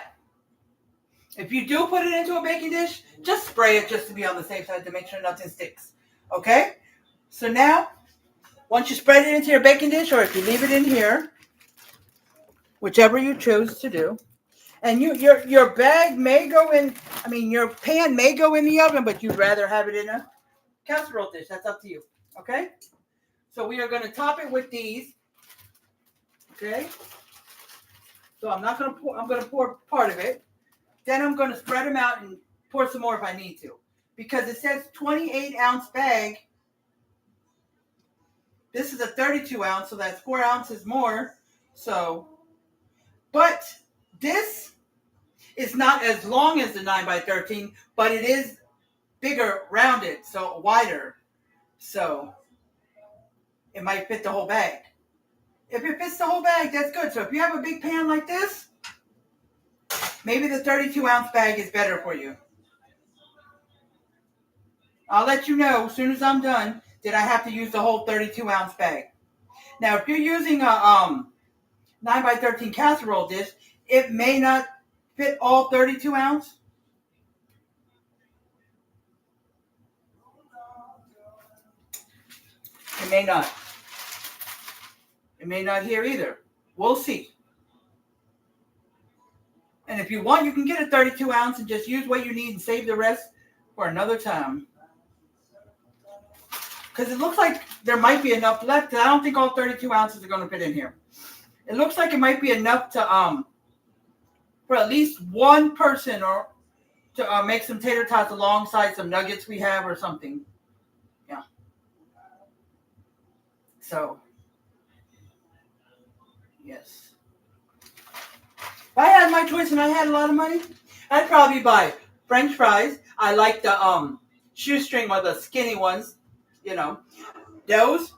[SPEAKER 3] if you do put it into a baking dish, just spray it just to be on the safe side to make sure nothing sticks. Okay? So now, once you spread it into your baking dish, or if you leave it in here, whichever you choose to do, and your bag may go in, your pan may go in the oven, but you'd rather have it in a casserole dish. That's up to you. Okay? So we are going to top it with these. Okay? So I'm going to pour part of it. Then I'm going to spread them out and pour some more if I need to. Because it says 28-ounce bag. This is a 32-ounce, so that's 4 ounces more. But this is not as long as the 9x13, but it is bigger, rounded, so wider. So it might fit the whole bag. If it fits the whole bag, that's good. So if you have a big pan like this, maybe the 32-ounce bag is better for you. I'll let you know as soon as I'm done that I have to use the whole 32-ounce bag. Now, if you're using a 9x13 casserole dish, it may not fit all 32 ounce. It may not. It may not here either. We'll see. And if you want, you can get a 32 ounce and just use what you need and save the rest for another time. Because it looks like there might be enough left. I don't think all 32 ounces are going to fit in here. It looks like it might be enough to for at least one person or to make some tater tots alongside some nuggets we have or something. Yeah. So, yes. If I had my choice and I had a lot of money, I'd probably buy French fries. I like the shoestring or the skinny ones. You know, those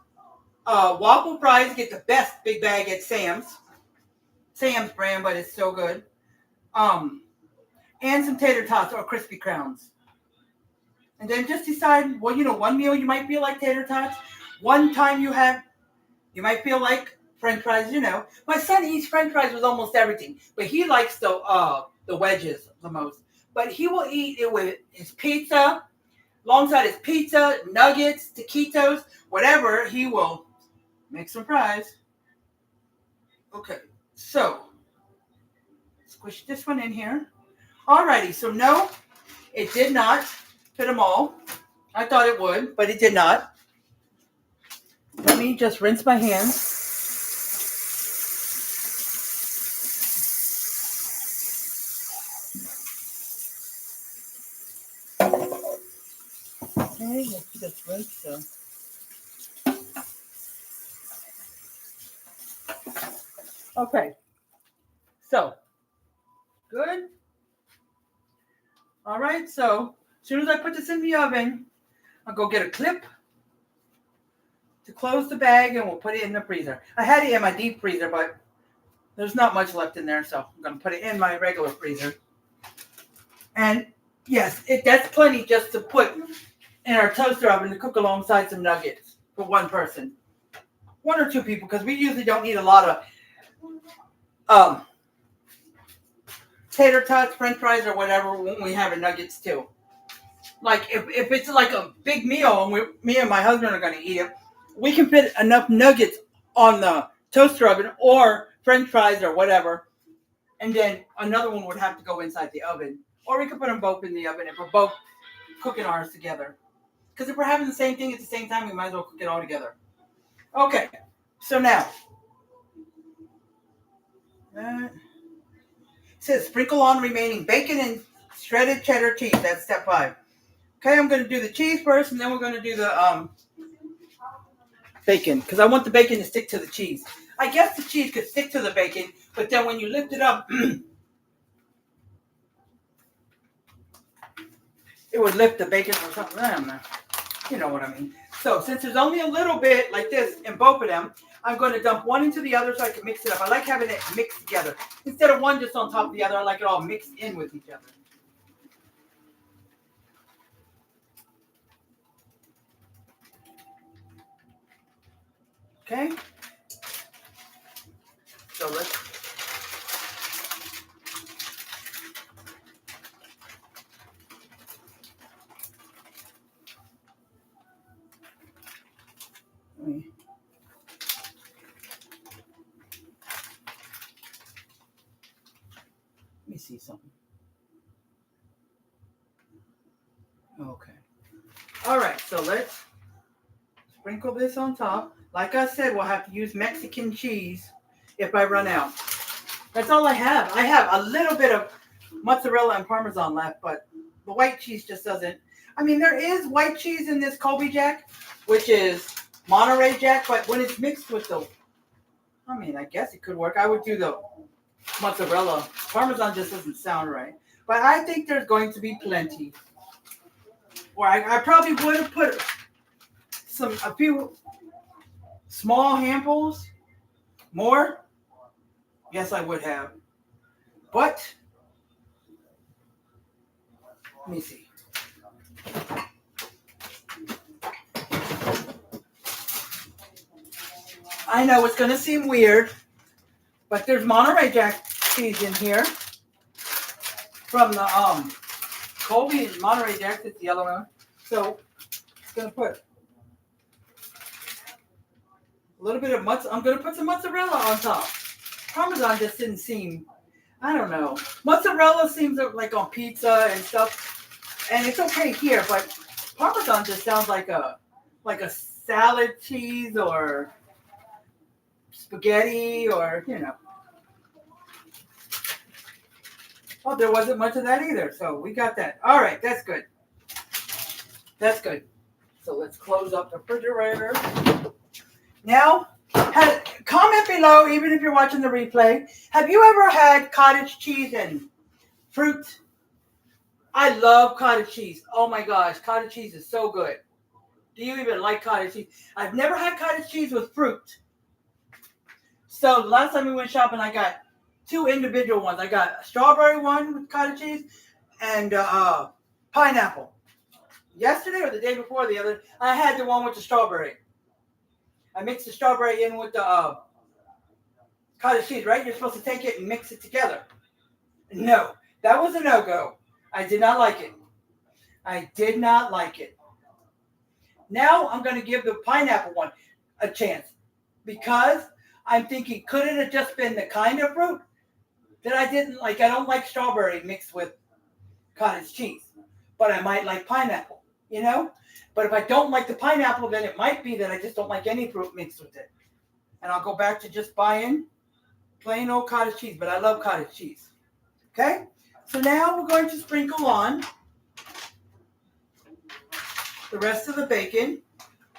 [SPEAKER 3] waffle fries get the best big bag at Sam's brand, but it's so good. And some tater tots or crispy crowns. And then just decide, well, one meal you might feel like tater tots. One time you might feel like French fries. My son eats French fries with almost everything, but he likes the wedges the most. But he will eat it with his pizza. Alongside his pizza, nuggets, taquitos, whatever, he will make some fries. Okay, so squish this one in here. Alrighty, so no, it did not fit them all. I thought it would, but it did not. Let me just rinse my hands. Okay, let's just rinse them. Okay, so good. All right, so as soon as I put this in the oven, I'll go get a clip to close the bag and we'll put it in the freezer. I had it in my deep freezer, but there's not much left in there, so I'm going to put it in my regular freezer. And yes, that's plenty just to put in our toaster oven to cook alongside some nuggets for one person. One or two people, because we usually don't eat a lot of tater tots, french fries, or whatever when we have nuggets too. Like if it's like a big meal and me and my husband are going to eat it, we can fit enough nuggets on the toaster oven or french fries or whatever, and then another one would have to go inside the oven. Or we could put them both in the oven if we're both cooking ours together. Because if we're having the same thing at the same time, we might as well cook it all together. Okay, so now, it says sprinkle on remaining bacon and shredded cheddar cheese. That's step 5. Okay, I'm going to do the cheese first, and then we're going to do the bacon, because I want the bacon to stick to the cheese. I guess the cheese could stick to the bacon, but then when you lift it up, it would lift the bacon or something. I don't know. You know what I mean. So since there's only a little bit like this in both of them, I'm going to dump one into the other so I can mix it up. I like having it mixed together. Instead of one just on top of the other, I like it all mixed in with each other. Okay? So let's... Let me see something. Okay. All right, so let's sprinkle this on top. Like I said, we'll have to use Mexican cheese if I run out. That's all I have. I have a little bit of mozzarella and Parmesan left, but the white cheese just doesn't. I mean, there is white cheese in this Colby Jack, which is Monterey Jack, but when it's mixed with the, I mean, I guess it could work. I would do the mozzarella. Parmesan just doesn't sound right. But I think there's going to be plenty. Or I probably would have put a few small handfuls more. Yes, I would have. But let me see. I know it's going to seem weird, but there's Monterey Jack cheese in here from the Colby and Monterey Jack. It's the yellow one. So it's going to put a little bit of I'm going to put some mozzarella on top. Parmesan just didn't seem, I don't know. Mozzarella seems like on pizza and stuff, and it's okay here, but Parmesan just sounds like a salad cheese or spaghetti or, you know. Oh, there wasn't much of that either, so we got that. All right, that's good. That's good. So let's close up the refrigerator. Now, comment below, even if you're watching the replay. Have you ever had cottage cheese and fruit? I love cottage cheese. Oh my gosh, cottage cheese is so good. Do you even like cottage cheese? I've never had cottage cheese with fruit. So last time we went shopping, I got 2 individual ones. I got a strawberry one with cottage cheese and pineapple. Yesterday or the day before, I had the one with the strawberry. I mixed the strawberry in with the cottage cheese, right? You're supposed to take it and mix it together. No, that was a no-go. I did not like it. I did not like it. Now I'm going to give the pineapple one a chance because I'm thinking, could it have just been the kind of fruit that I didn't like? I don't like strawberry mixed with cottage cheese, but I might like pineapple. you know? But if I don't like the pineapple, then it might be that I just don't like any fruit mixed with it. And I'll go back to just buying plain old cottage cheese, but I love cottage cheese. Okay? So now we're going to sprinkle on the rest of the bacon.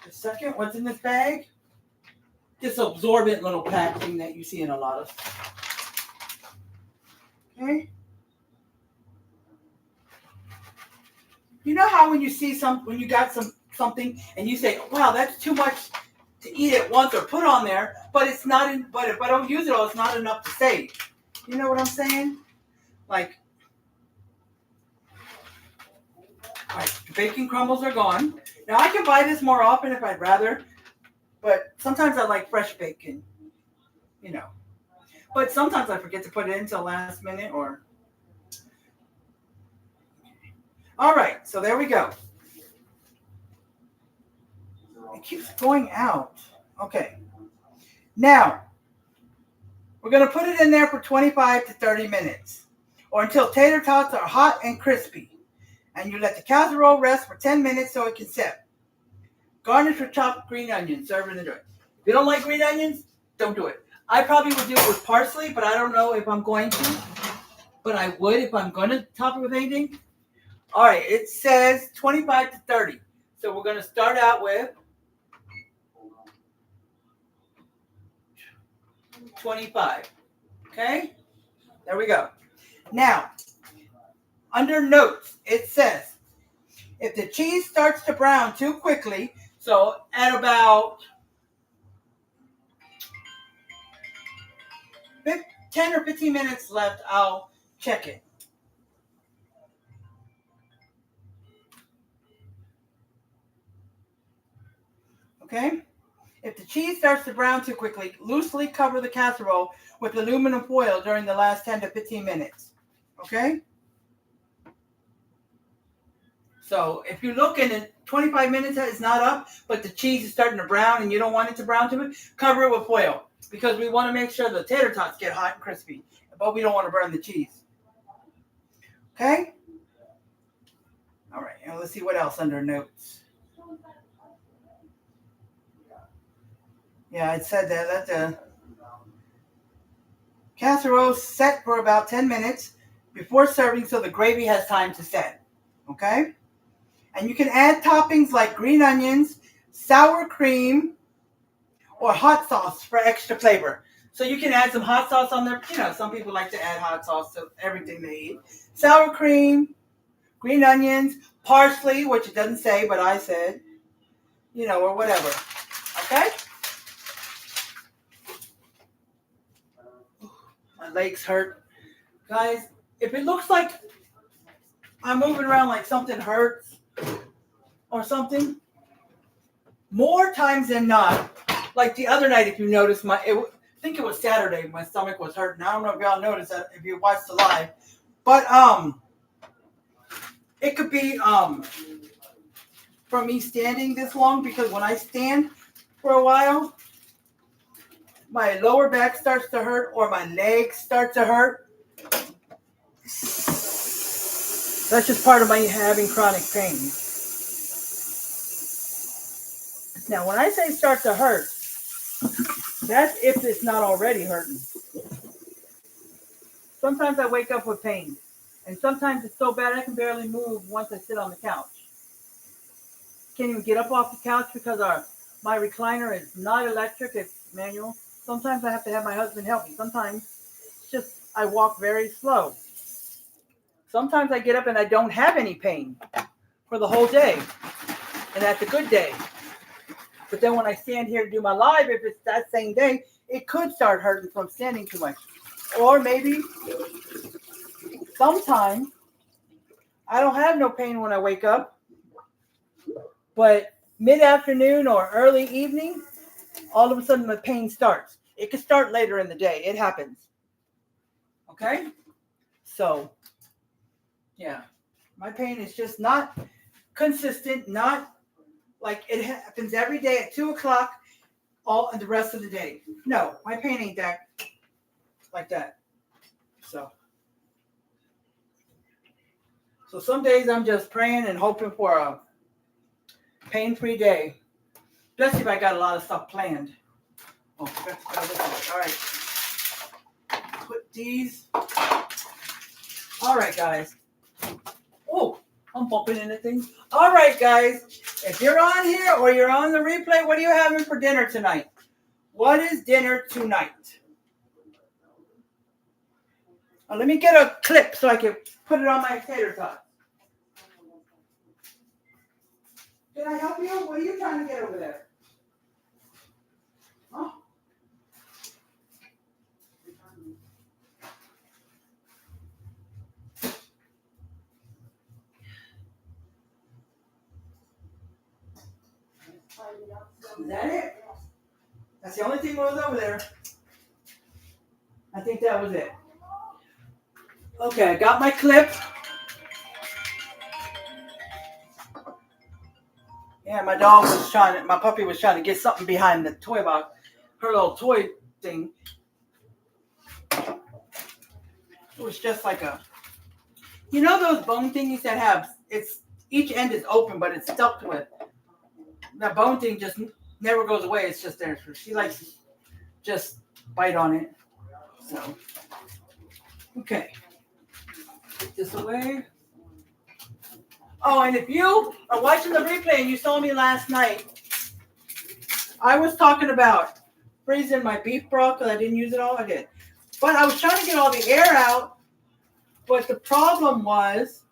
[SPEAKER 3] The second, what's in this bag? This absorbent little packaging that you see in a lot of. Okay? You know how when you see when you got something and you say, wow, that's too much to eat at once or put on there, but it's not in, but if I don't use it all, it's not enough to save. You know what I'm saying? Like, all right, the bacon crumbles are gone. Now I can buy this more often if I'd rather, but sometimes I like fresh bacon, you know. But sometimes I forget to put it in until last minute or. All right, so there we go. It keeps going out. Okay. Now, we're going to put it in there for 25 to 30 minutes or until tater tots are hot and crispy. And you let the casserole rest for 10 minutes so it can set. Garnish with chopped green onions. Serve it and enjoy. If you don't like green onions, don't do it. I probably would do it with parsley, but I don't know if I'm going to. But I would if I'm going to top it with anything. All right, it says 25 to 30. So we're going to start out with 25. Okay? There we go. Now, under notes, it says, if the cheese starts to brown too quickly, so at about 10 or 15 minutes left, I'll check it. Okay? If the cheese starts to brown too quickly, loosely cover the casserole with aluminum foil during the last 10 to 15 minutes. Okay? So if you look and in 25 minutes it's not up, but the cheese is starting to brown and you don't want it to brown too much, cover it with foil because we want to make sure the tater tots get hot and crispy, but we don't want to burn the cheese. Okay? All right, and let's see what else under notes. Yeah, it said that let the casserole set for about 10 minutes before serving so the gravy has time to set. Okay? And you can add toppings like green onions, sour cream, or hot sauce for extra flavor. So you can add some hot sauce on there. You know, some people like to add hot sauce to everything they eat. Sour cream, green onions, parsley, which it doesn't say, but I said, you know, or whatever. Okay? My legs hurt. Guys, if it looks like I'm moving around like something hurts or something, more times than not, like the other night, if you noticed, I think it was Saturday, my stomach was hurting. I don't know if y'all noticed that if you watched the live, but it could be from me standing this long, because when I stand for a while, my lower back starts to hurt or my legs start to hurt. That's just part of my having chronic pain. Now, when I say start to hurt, that's if it's not already hurting. Sometimes I wake up with pain, and sometimes it's so bad I can barely move once I sit on the couch. Can't even get up off the couch because my recliner is not electric, it's manual. Sometimes I have to have my husband help me. Sometimes it's just I walk very slow. Sometimes I get up and I don't have any pain for the whole day, and that's a good day. But then when I stand here to do my live, if it's that same day, it could start hurting from standing too much. Or maybe sometimes I don't have no pain when I wake up, but mid-afternoon or early evening, all of a sudden the pain starts. It could start later in the day. It happens. Okay? So, yeah. My pain is just not consistent, not like it happens every day at 2 o'clock all the rest of the day. No, my pain ain't that like that. So some days I'm just praying and hoping for Pain-free day. Especially if I got a lot of stuff planned. Oh, all right. Put these. All right, guys. Oh, I'm bumping into things. All right, guys. If you're on here or you're on the replay, what are you having for dinner tonight? What is dinner tonight? Let me get a clip so I can put it on my tater tot. Can I help you? What are you trying to get over there? Huh? Is that it? That's the only thing that was over there. I think that was it. Okay, I got my clip. Yeah, my puppy was trying to get something behind the toy box, her little toy thing. It was just like those bone thingies that have, each end is open, but it's stuck with. That bone thing just never goes away. It's just there. She likes to just bite on it. So, okay. Take this away. Oh, and if you are watching the replay and you saw me last night, I was talking about freezing my beef broth because I didn't use it all. I did. But I was trying to get all the air out. But the problem was,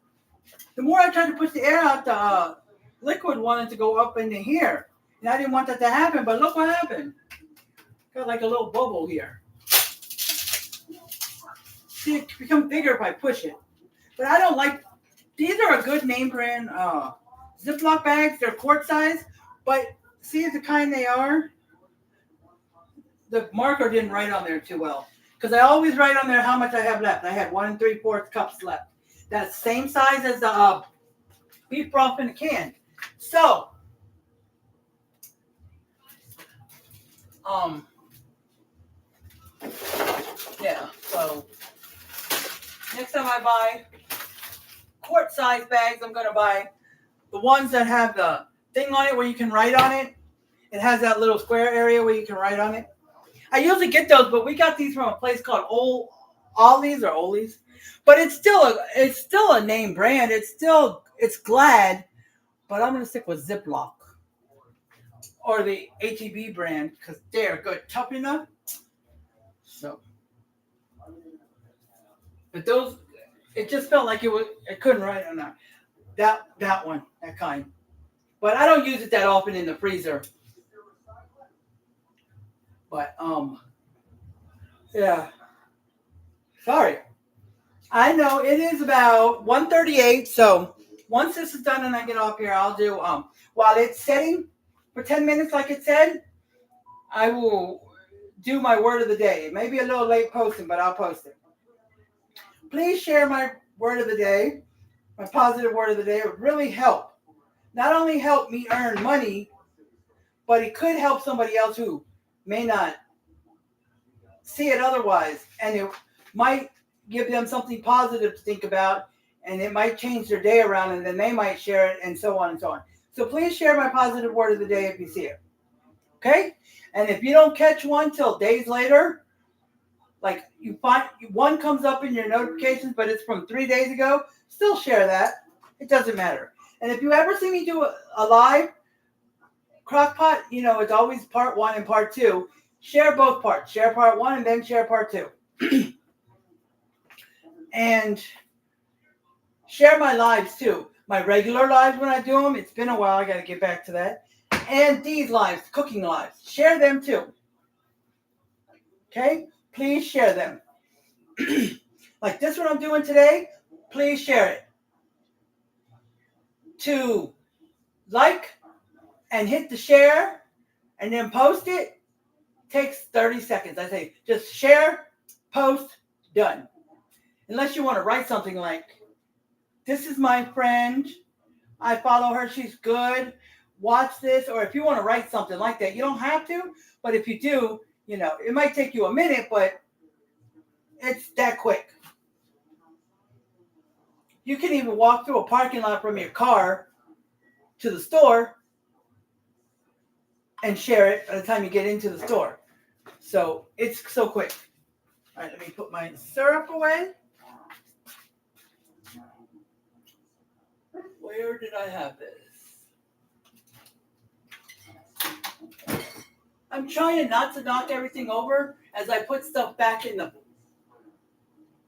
[SPEAKER 3] the more I tried to push the air out, the liquid wanted to go up into here. And I didn't want that to happen, but look what happened. Got like a little bubble here. See, it becomes bigger if I push it. But I don't like, these are a good name brand Ziploc bags. They're quart size. But see the kind they are? The marker didn't write on there too well. Because I always write on there how much I have left. I had 1 3/4 cups left. That's the same size as the beef broth in a can. So, yeah. So, next time I buy quart size bags, I'm going to buy the ones that have the thing on it where you can write on it. It has that little square area where you can write on it. I usually get those, but we got these from a place called Ollie's. But it's still a name brand. It's Glad, but I'm gonna stick with Ziploc or the HEB brand because they're good, tough enough. So, but those, it just felt like it couldn't write on that one, that kind. But I don't use it that often in the freezer. But yeah. Sorry. I know it is about 1:38. So once this is done and I get off here, I'll do while it's setting for 10 minutes, like it said, I will do my word of the day. It may be a little late posting, but I'll post it. Please share my word of the day, my positive word of the day. It would really help. Not only help me earn money, but it could help somebody else who may not see it otherwise, and it might give them something positive to think about, and it might change their day around, and then they might share it, and so on and so on. So please share my positive word of the day if you see it. Okay? And if you don't catch one till days later, like you find one comes up in your notifications, but it's from 3 days ago, still share that. It doesn't matter. And if you ever see me do a live crockpot, it's always part 1 and part 2. Share both parts. Share part 1 and then share part 2. And share my lives too. My regular lives when I do them. It's been a while. I got to get back to that. And these lives, cooking lives. Share them too. Okay? Please share them. Like this one I'm doing today, please share it. To like and hit the share and then post it takes 30 seconds. I say just share, post, done. Unless you want to write something like, this is my friend, I follow her, she's good, watch this. Or if you want to write something like that, you don't have to, but if you do, it might take you a minute, but it's that quick. You can even walk through a parking lot from your car to the store and share it by the time you get into the store. So it's so quick. All right, let me put my syrup away. Where did I have this? I'm trying not to knock everything over as I put stuff back in the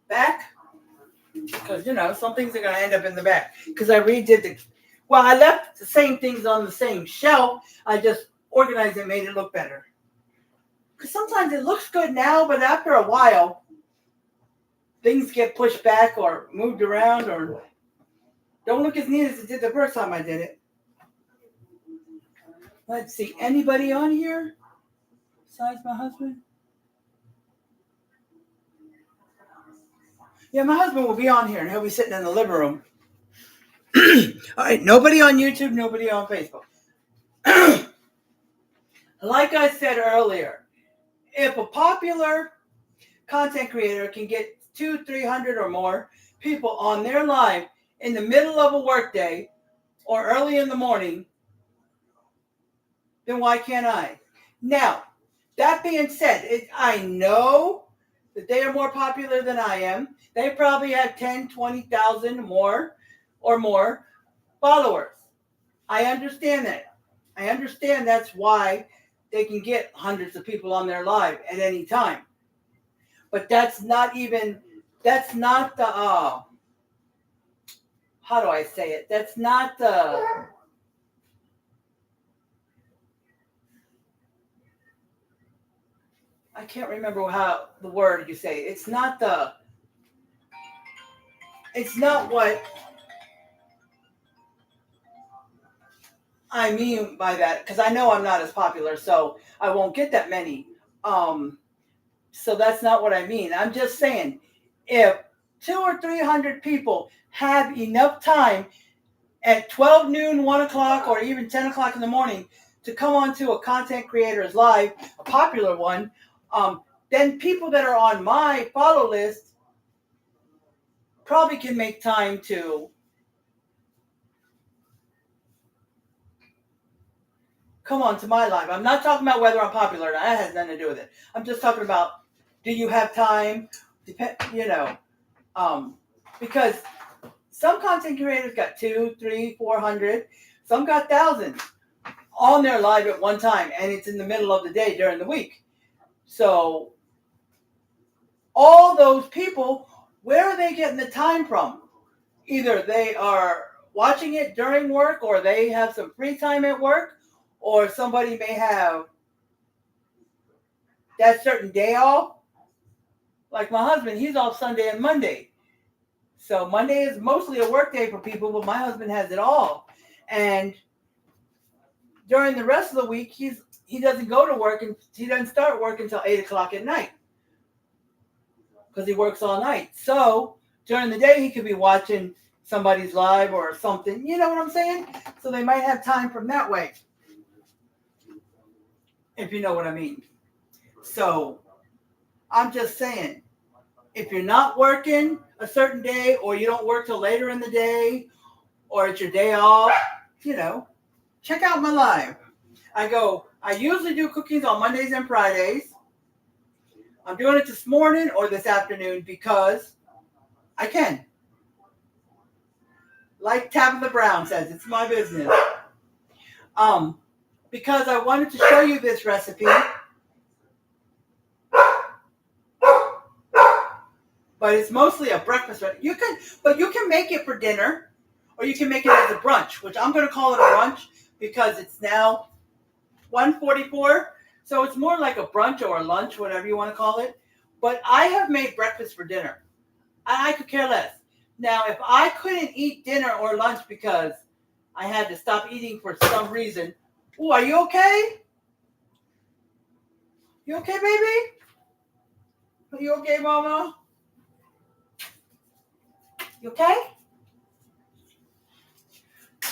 [SPEAKER 3] back. Because, some things are going to end up in the back. Because I I left the same things on the same shelf. I just organized it and made it look better. Because sometimes it looks good now, but after a while, things get pushed back or moved around or don't look as neat as it did the first time I did it. Let's see. Anybody on here besides my husband? Yeah, my husband will be on here and he'll be sitting in the living room. All right, nobody on YouTube, nobody on Facebook. Like I said earlier, if a popular content creator can get 200-300 or more people on their live in the middle of a workday or early in the morning, then why can't I? Now, that being said, I know that they are more popular than I am. They probably have 10, 20,000 more or more followers. I understand that. I understand that's why they can get hundreds of people on their live at any time. But that's not the, how do I say it? That's not the, I can't remember how the word you say. It's not what I mean by that, because I know I'm not as popular, so I won't get that many. So that's not what I mean. I'm just saying, if 200 or 300 people have enough time at 12 noon, 1 o'clock, or even 10 o'clock in the morning to come onto a content creator's live, a popular one, then people that are on my follow list probably can make time to come on to my live. I'm not talking about whether I'm popular or not. That has nothing to do with it. I'm just talking about, do you have time? Because some content creators got 200, 300, 400. Some got thousands on their live at one time, and it's in the middle of the day during the week. So all those people, where are they getting the time from? Either they are watching it during work, or they have some free time at work, or somebody may have that certain day off. Like my husband, he's off Sunday and Monday. So Monday is mostly a work day for people, but my husband has it all. And during the rest of the week, he doesn't go to work, and he doesn't start work until 8 o'clock at night because he works all night. So during the day, he could be watching somebody's live or something. You know what I'm saying? So they might have time from that way, if you know what I mean. So I'm just saying, if you're not working a certain day, or you don't work till later in the day, or it's your day off, check out my live. I usually do cookies on Mondays and Fridays. I'm doing it this morning or this afternoon because I can. Like Tabitha Brown says, it's my business. Because I wanted to show you this recipe. But it's mostly a breakfast recipe. You can make it for dinner, or you can make it as a brunch, which I'm going to call it a brunch because it's now 1:44. So it's more like a brunch or a lunch, whatever you want to call it. But I have made breakfast for dinner. I could care less. Now, if I couldn't eat dinner or lunch because I had to stop eating for some reason. Oh, are you okay? You okay, baby? Are you okay, mama? You okay?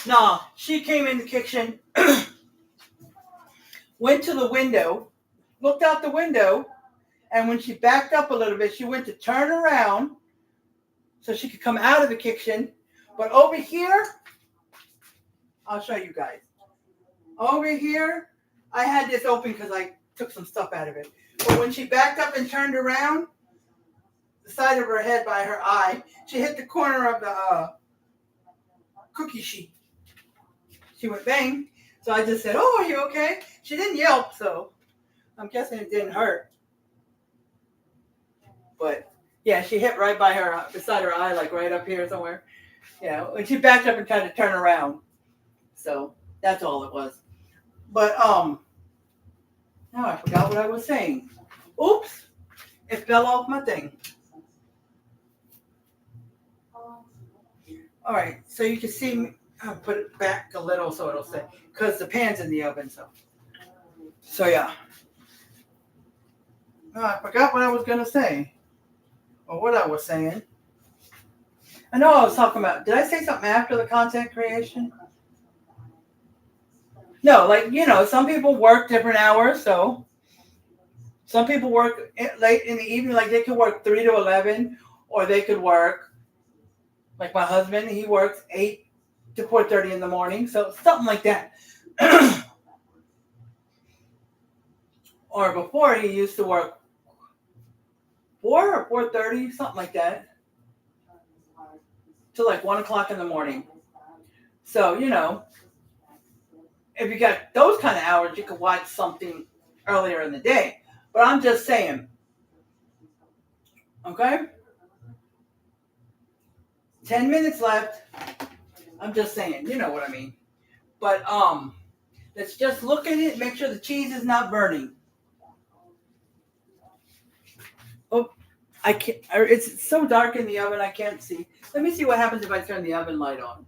[SPEAKER 3] No, she came in the kitchen, went to the window, looked out the window, and when she backed up a little bit, she went to turn around so she could come out of the kitchen. But over here, I'll show you guys. Over here, I had this open because I took some stuff out of it. But when she backed up and turned around, the side of her head by her eye, she hit the corner of the cookie sheet. She went bang. So I just said, "Oh, are you okay?" She didn't yelp, so I'm guessing it didn't hurt. But yeah, she hit right by her, beside her eye, like right up here somewhere. Yeah, when she backed up and tried to turn around. So that's all it was. But now I forgot what I was saying. Oops, it fell off my thing. All right, so you can see me. I'll put it back a little so it'll stay, because the pan's in the oven. So yeah. Oh, I forgot what I was gonna say, or what I was saying. I know I was talking about. Did I say something after the content creation? No, like some people work different hours, so some people work late in the evening, like they could work 3 to 11, or they could work, like my husband, he works 8 to 4:30 in the morning, so something like that. Or before, he used to work 4 or 4:30, something like that, till like 1 o'clock in the morning. So if you got those kind of hours, you could watch something earlier in the day. But I'm just saying, okay? 10 minutes left. I'm just saying, you know what I mean. But let's just look at it, make sure the cheese is not burning. Oh, I can't. It's so dark in the oven, I can't see. Let me see what happens if I turn the oven light on.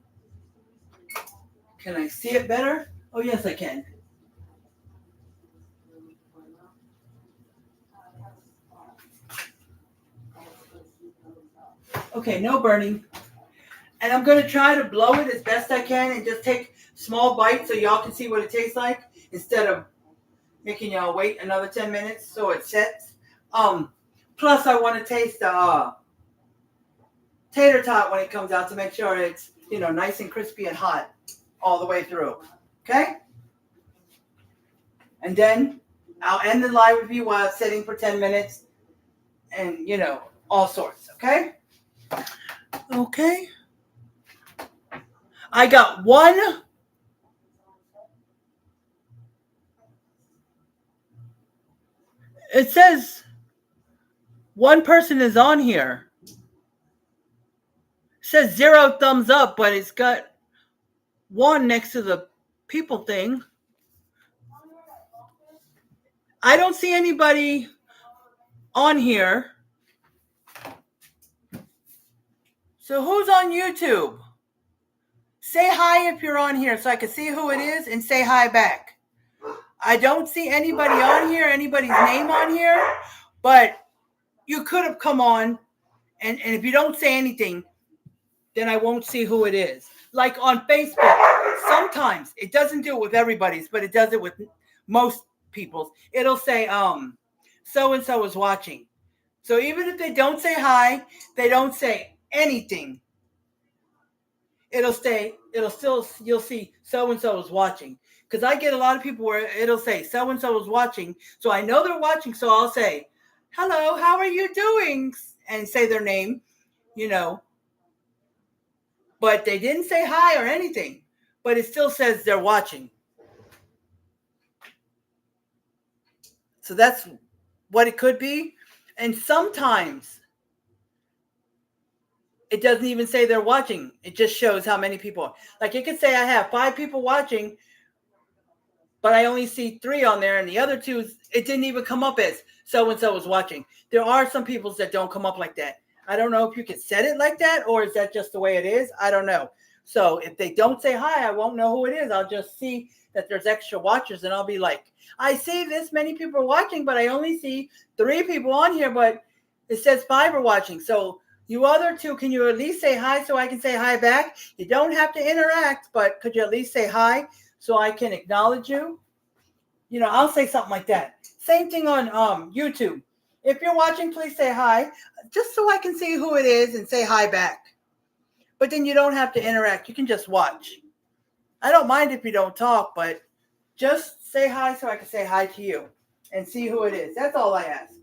[SPEAKER 3] Can I see it better? Oh, yes, I can. Okay, no burning. And I'm going to try to blow it as best I can and just take small bites so y'all can see what it tastes like instead of making y'all wait another 10 minutes so it sets. Plus, I want to taste the tater tot when it comes out to make sure it's, nice and crispy and hot all the way through. Okay? And then I'll end the live with you while it's sitting for 10 minutes and, all sorts. Okay? Okay. I got one. It says one person is on here. It says 0 thumbs up, but it's got 1 next to the people thing. I don't see anybody on here. So who's on YouTube? Say hi if you're on here so I can see who it is and say hi back. I don't see anybody on here, anybody's name on here, but you could have come on, and if you don't say anything, then I won't see who it is. Like on Facebook, sometimes it doesn't do it with everybody's, but it does it with most people's. It'll say, so-and-so is watching. So even if they don't say hi, they don't say anything, you'll see so-and-so is watching. Because I get a lot of people where it'll say so-and-so is watching. So I know they're watching. So I'll say, hello, how are you doing? And say their name, But they didn't say hi or anything. But it still says they're watching. So that's what it could be. And sometimes it doesn't even say they're watching. It just shows how many people. Like it could say I have 5 people watching, but I only see 3 on there, and the other 2, it didn't even come up as so-and-so is watching. There are some people that don't come up like that. I don't know if you can set it like that, or is that just the way it is? I don't know. So if they don't say hi, I won't know who it is. I'll just see that there's extra watchers, and I'll be like, I see this many people are watching, but I only see 3 people on here, but it says 5 are watching. So you other 2, can you at least say hi so I can say hi back? You don't have to interact, but could you at least say hi so I can acknowledge you? I'll say something like that. Same thing on YouTube. If you're watching, please say hi, just so I can see who it is and say hi back. But then you don't have to interact. You can just watch. I don't mind if you don't talk, but Just say hi so I can say hi to you and see who it is. That's all I ask.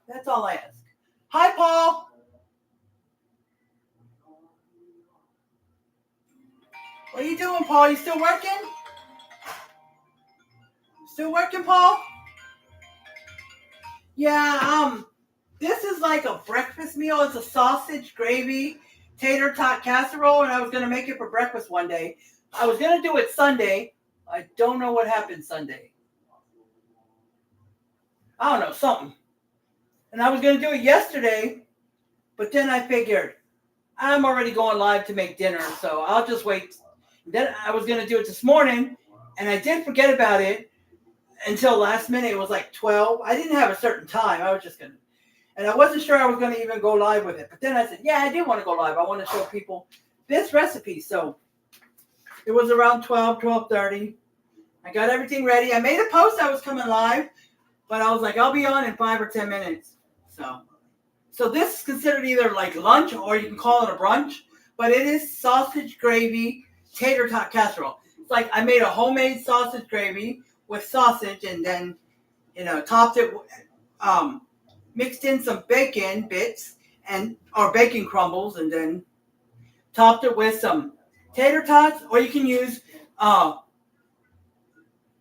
[SPEAKER 3] That's all I ask. Hi, Paul. What are you doing, Paul? You still working? Still working, Paul? Yeah, this is like a breakfast meal. It's a sausage, gravy, tater tot casserole, and I was gonna make it for breakfast one day. I was gonna do it Sunday. I don't know what happened Sunday. I don't know, something. And I was gonna do it yesterday, but then I figured I'm already going live to make dinner, so I'll just wait. Then I was gonna do it this morning, and I did forget about it until last minute. It was like 12. I didn't have a certain time. I was just gonna, and I wasn't sure I was gonna even go live with it. But then I said, yeah, I do want to go live. I want to show people this recipe. So it was around 12:30. I got everything ready. I made a post I was coming live, but I was like, I'll be on in 5 or 10 minutes. So this is considered either like lunch or you can call it a brunch, but it is sausage gravy tater tot casserole. It's like I made a homemade sausage gravy with sausage and then, topped it, mixed in some bacon bits or bacon crumbles and then topped it with some tater tots, or you can use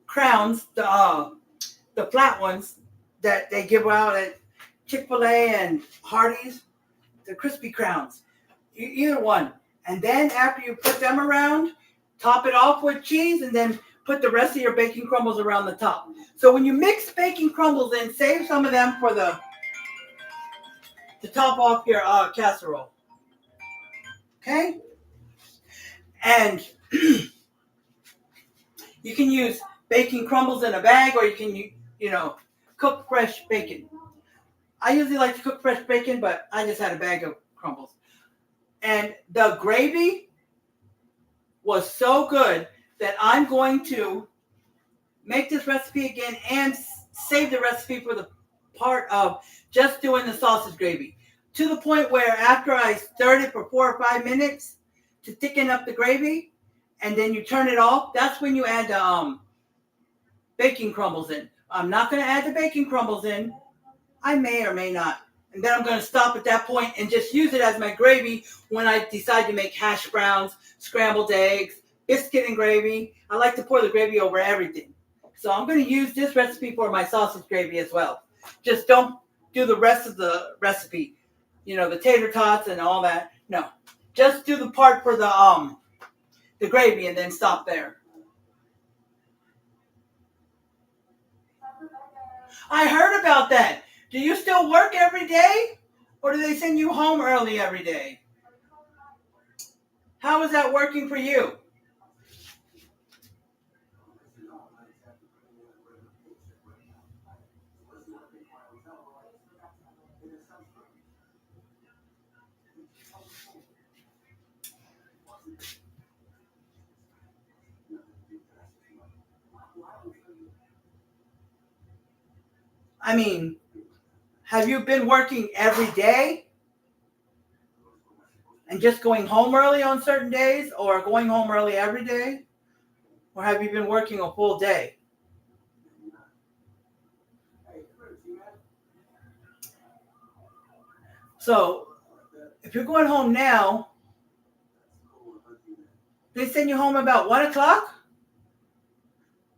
[SPEAKER 3] crowns, the flat ones that they give out at Chick-fil-A and Hardee's, the crispy crowns, either one. And then after you put them around, top it off with cheese and then put the rest of your bacon crumbles around the top. So when you mix bacon crumbles in, save some of them for to top off your casserole. Okay? And you can use bacon crumbles in a bag, or you can, cook fresh bacon. I usually like to cook fresh bacon, but I just had a bag of crumbles. And the gravy was so good that I'm going to make this recipe again and save the recipe for the part of just doing the sausage gravy. To the point where after I stirred it for 4 or 5 minutes to thicken up the gravy, and then you turn it off, that's when you add the bacon crumbles in. I'm not going to add the bacon crumbles in. I may or may not. And then I'm going to stop at that point and just use it as my gravy when I decide to make hash browns, scrambled eggs, biscuit and gravy. I like to pour the gravy over everything. So I'm going to use this recipe for my sausage gravy as well. Just don't do the rest of the recipe. The tater tots and all that. No. Just do the part for the gravy and then stop there. I heard about that. Do you still work every day? Or do they send you home early every day? How is that working for you? I mean, have you been working every day and just going home early on certain days, or going home early every day? Or have you been working a full day? So if you're going home now, they send you home about 1 o'clock?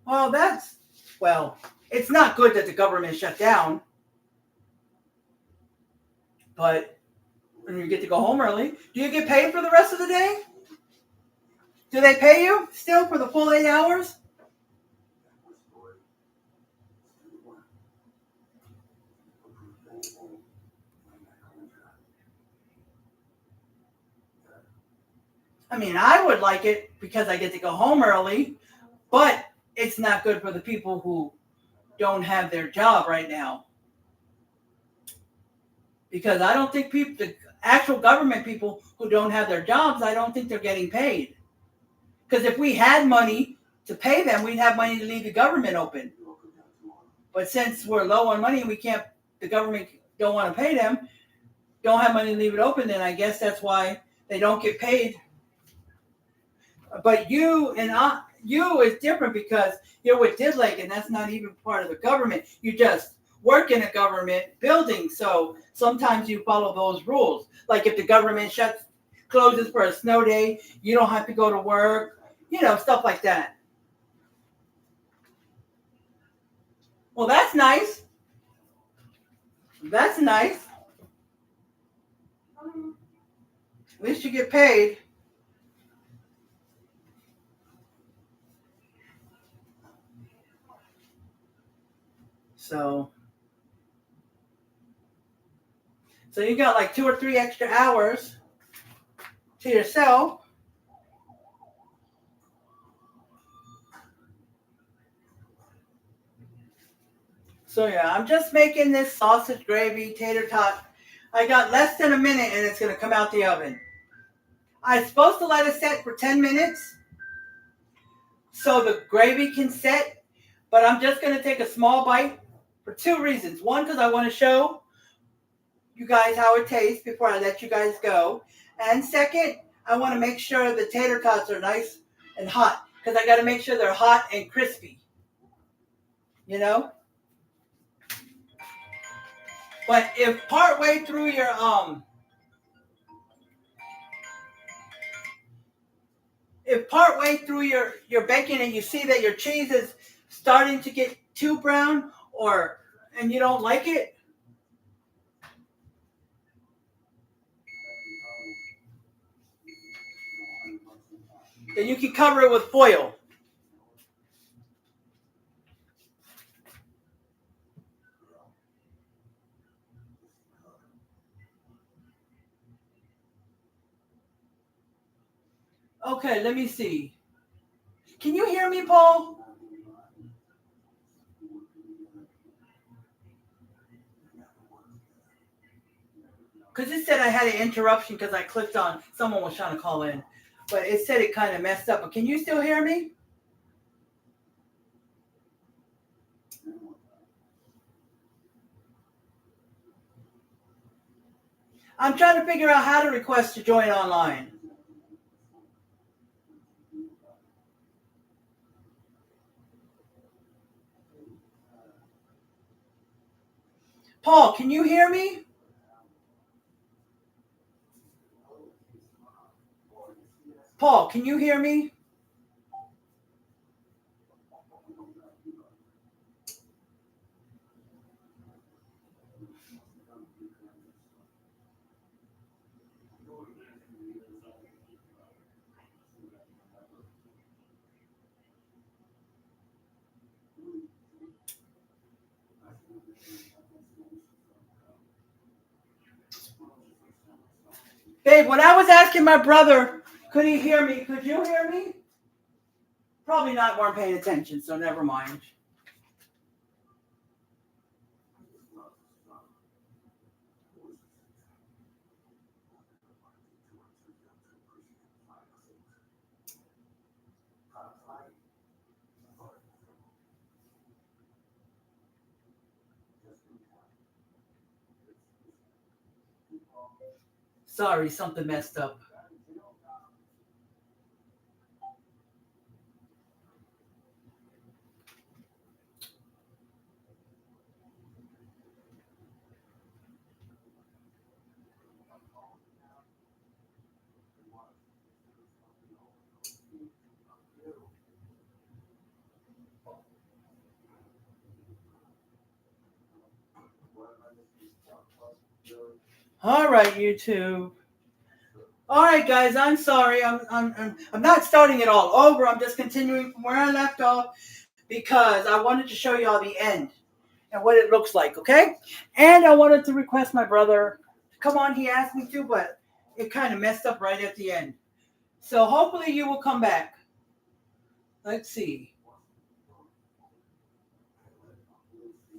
[SPEAKER 3] Well, it's not good that the government shut down, but when you get to go home early, do you get paid for the rest of the day? Do they pay you still for the full 8 hours? I mean, I would like it because I get to go home early, but it's not good for the people who don't have their job right now. Because I don't think the actual government people who don't have their jobs, I don't think they're getting paid. Because if we had money to pay them, we'd have money to leave the government open. But since we're low on money and the government don't want to pay them, don't have money to leave it open, then I guess that's why they don't get paid. But you and you is different because you're with Didlake, and that's not even part of the government. You just work in a government building, so sometimes you follow those rules. Like if the government closes for a snow day, you don't have to go to work. Stuff like that. Well, that's nice. That's nice. At least you get paid. So you got like 2 or 3 extra hours to yourself. So yeah, I'm just making this sausage gravy tater tot. I got less than a minute and it's going to come out the oven. I'm supposed to let it set for 10 minutes so the gravy can set, but I'm just going to take a small bite for 2 reasons. One, because I want to show you guys how it tastes before I let you guys go. And second, I want to make sure the tater tots are nice and hot because I got to make sure they're hot and crispy. But if partway through your baking and you see that your cheese is starting to get too brown and you don't like it, then you can cover it with foil. Okay, let me see. Can you hear me, Paul? Because it said I had an interruption because I clicked on someone was trying to call in. But it said it kind of messed up. But can you still hear me? I'm trying to figure out how to request to join online. Paul, can you hear me? Paul, can you hear me? Babe, when I was asking my brother, could he hear me? Could you hear me? Probably not, weren't paying attention, so never mind. Sorry, something messed up. All right, YouTube. All right, guys. I'm sorry. I'm not starting it all over. I'm just continuing from where I left off because I wanted to show you all the end and what it looks like. Okay. And I wanted to request my brother to come on. He asked me to, but it kind of messed up right at the end. So hopefully you will come back. Let's see.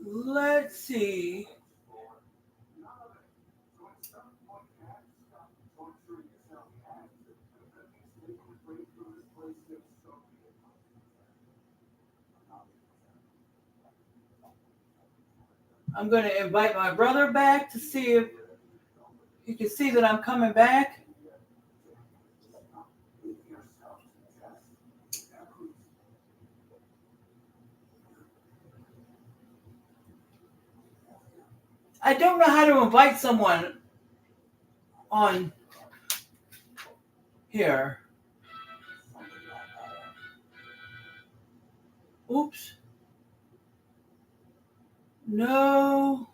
[SPEAKER 3] Let's see. I'm going to invite my brother back to see if he can see that I'm coming back. I don't know how to invite someone on here. Oops. No.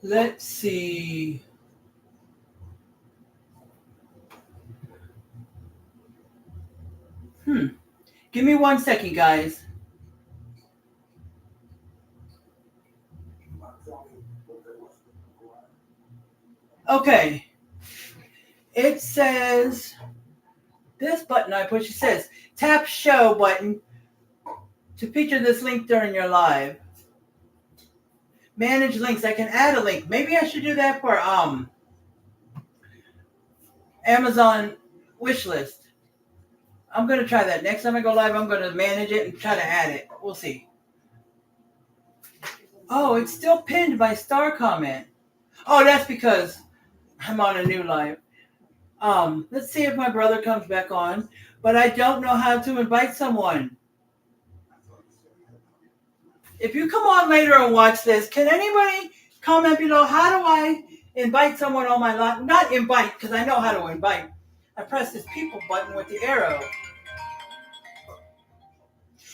[SPEAKER 3] Let's see. Give me 1 second, guys. Okay. It says this button I push. It says tap show button to feature this link during your live. Manage links. I can add a link. Maybe I should do that for Amazon wish list. I'm going to try that. Next time I go live, I'm going to manage it and try to add it. We'll see. Oh, it's still pinned by star comment. Oh, that's because I'm on a new live. Let's see if my brother comes back on. But I don't know how to invite someone. If you come on later and watch this, can anybody comment below, how do I invite someone on my live? Not invite, because I know how to invite. I press this people button with the arrow.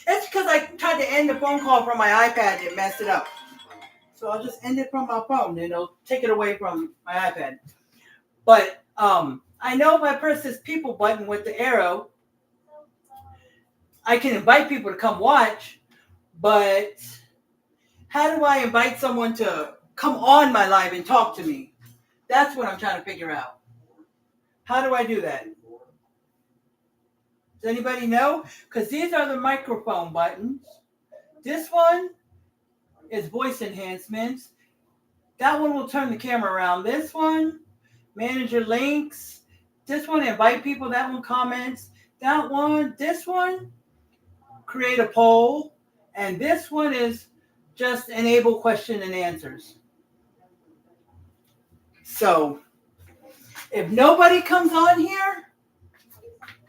[SPEAKER 3] It's because I tried to end the phone call from my iPad and it messed it up. So I'll just end it from my phone and it'll take it away from my iPad. But I know if I press this people button with the arrow, I can invite people to come watch. But how do I invite someone to come on my live and talk to me? That's what I'm trying to figure out. How do I do that? Does anybody know? Because these are the microphone buttons. This one is voice enhancements. That one will turn the camera around. This one, manage your links. This one, invite people. That one, comments. That one, this one, create a poll. And this one is just enable question and answers. So, if nobody comes on here,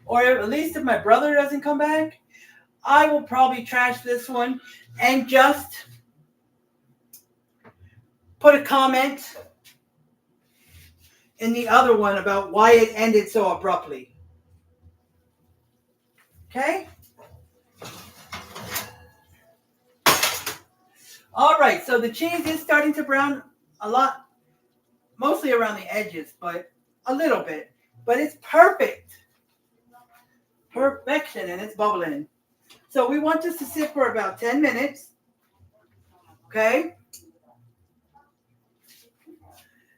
[SPEAKER 3] or at least if my brother doesn't come back, I will probably trash this one and just put a comment in the other one about why it ended so abruptly. Okay? All right, so the cheese is starting to brown a lot, mostly around the edges, but a little bit. But it's perfect. Perfection, and it's bubbling. So we want this to sit for about 10 minutes. Okay?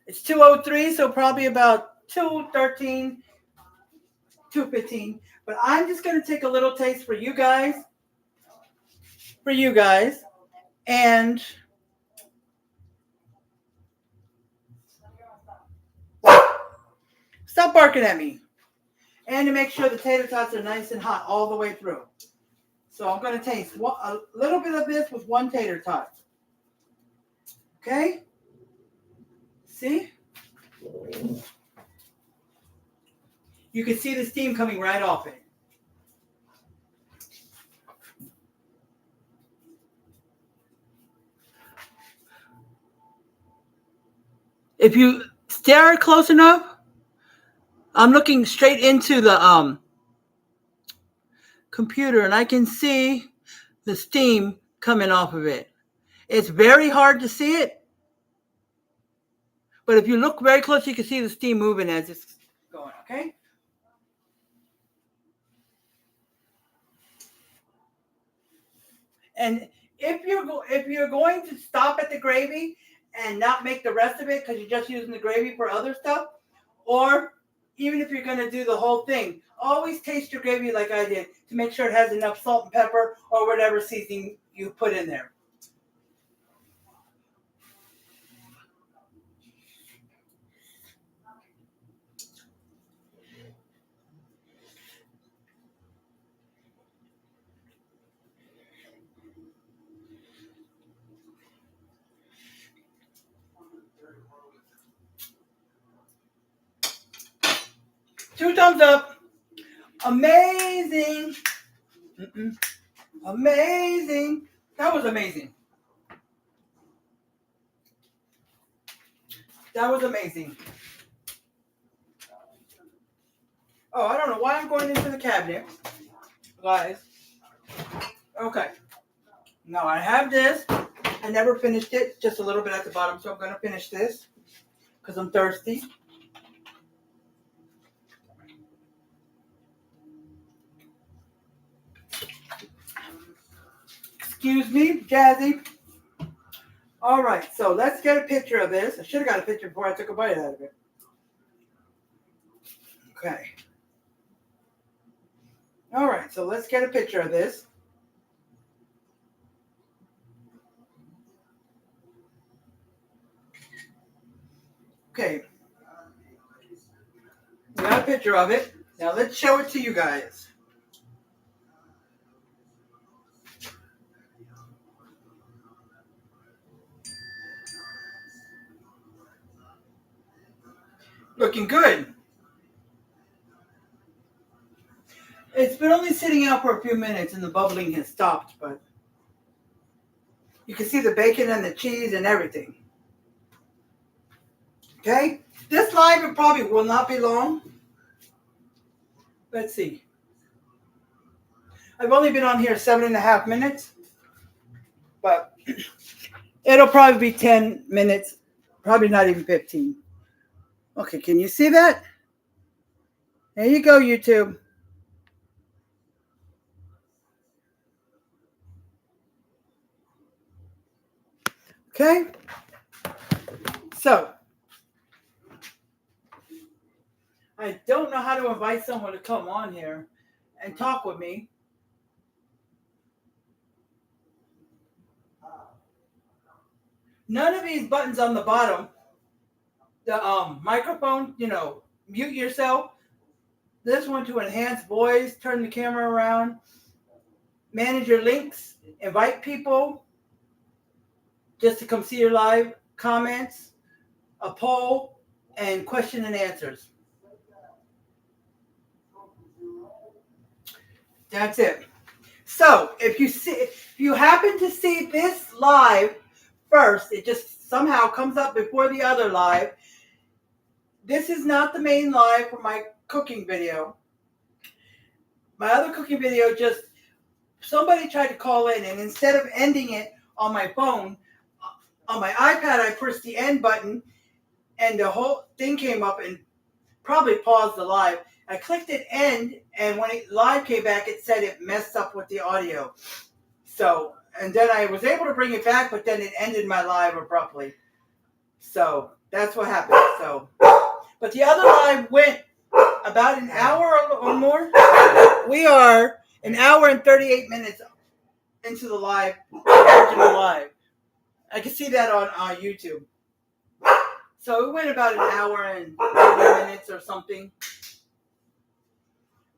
[SPEAKER 3] It's 2:03, so probably about 2:13, 2:15. But I'm just going to take a little taste for you guys. And stop barking at me. And to make sure the tater tots are nice and hot all the way through. So I'm going to taste a little bit of this with one tater tot. Okay? See? You can see the steam coming right off it. If you stare close enough, I'm looking straight into the computer and I can see the steam coming off of it. It's very hard to see it, but if you look very close, you can see the steam moving as it's going, okay? And if you're going to stop at the gravy and not make the rest of it because you're just using the gravy for other stuff, or even if you're going to do the whole thing, always taste your gravy like I did to make sure it has enough salt and pepper or whatever seasoning you put in there. 2 thumbs up. Amazing. Amazing. That was amazing. That was amazing. Oh, I don't know why I'm going into the cabinet, guys. Okay. Now I have this. I never finished it. Just a little bit at the bottom, so I'm going to finish this because I'm thirsty. Excuse me, Jazzy. All right, so let's get a picture of this. I should have got a picture before I took a bite out of it. Okay. All right, so let's get a picture of this. Okay. We got a picture of it. Now let's show it to you guys. Looking good. It's been only sitting out for a few minutes and the bubbling has stopped, but you can see the bacon and the cheese and everything. Okay? This live probably will not be long. Let's see. I've only been on here 7.5 minutes, but it'll probably be 10 minutes, probably not even 15. Okay, can you see that? There you go, YouTube. Okay? So, I don't know how to invite someone to come on here and talk with me. None of these buttons on the bottom, the microphone, mute yourself. This one to enhance voice, turn the camera around, manage your links, invite people just to come see your live, comments, a poll, and question and answers. That's it. So if you happen to see this live first, it just somehow comes up before the other live. This is not the main live for my cooking video. My other cooking video, just somebody tried to call in, and instead of ending it on my phone, on my iPad, I pressed the end button, and the whole thing came up and probably paused the live. I clicked it end, and when it live came back, it said it messed up with the audio. So, and then I was able to bring it back, but then it ended my live abruptly. So that's what happened. So, but the other live went about an hour or more. We are an hour and 38 minutes into the live, original live. I can see that on YouTube. So it went about an hour and 30 minutes or something.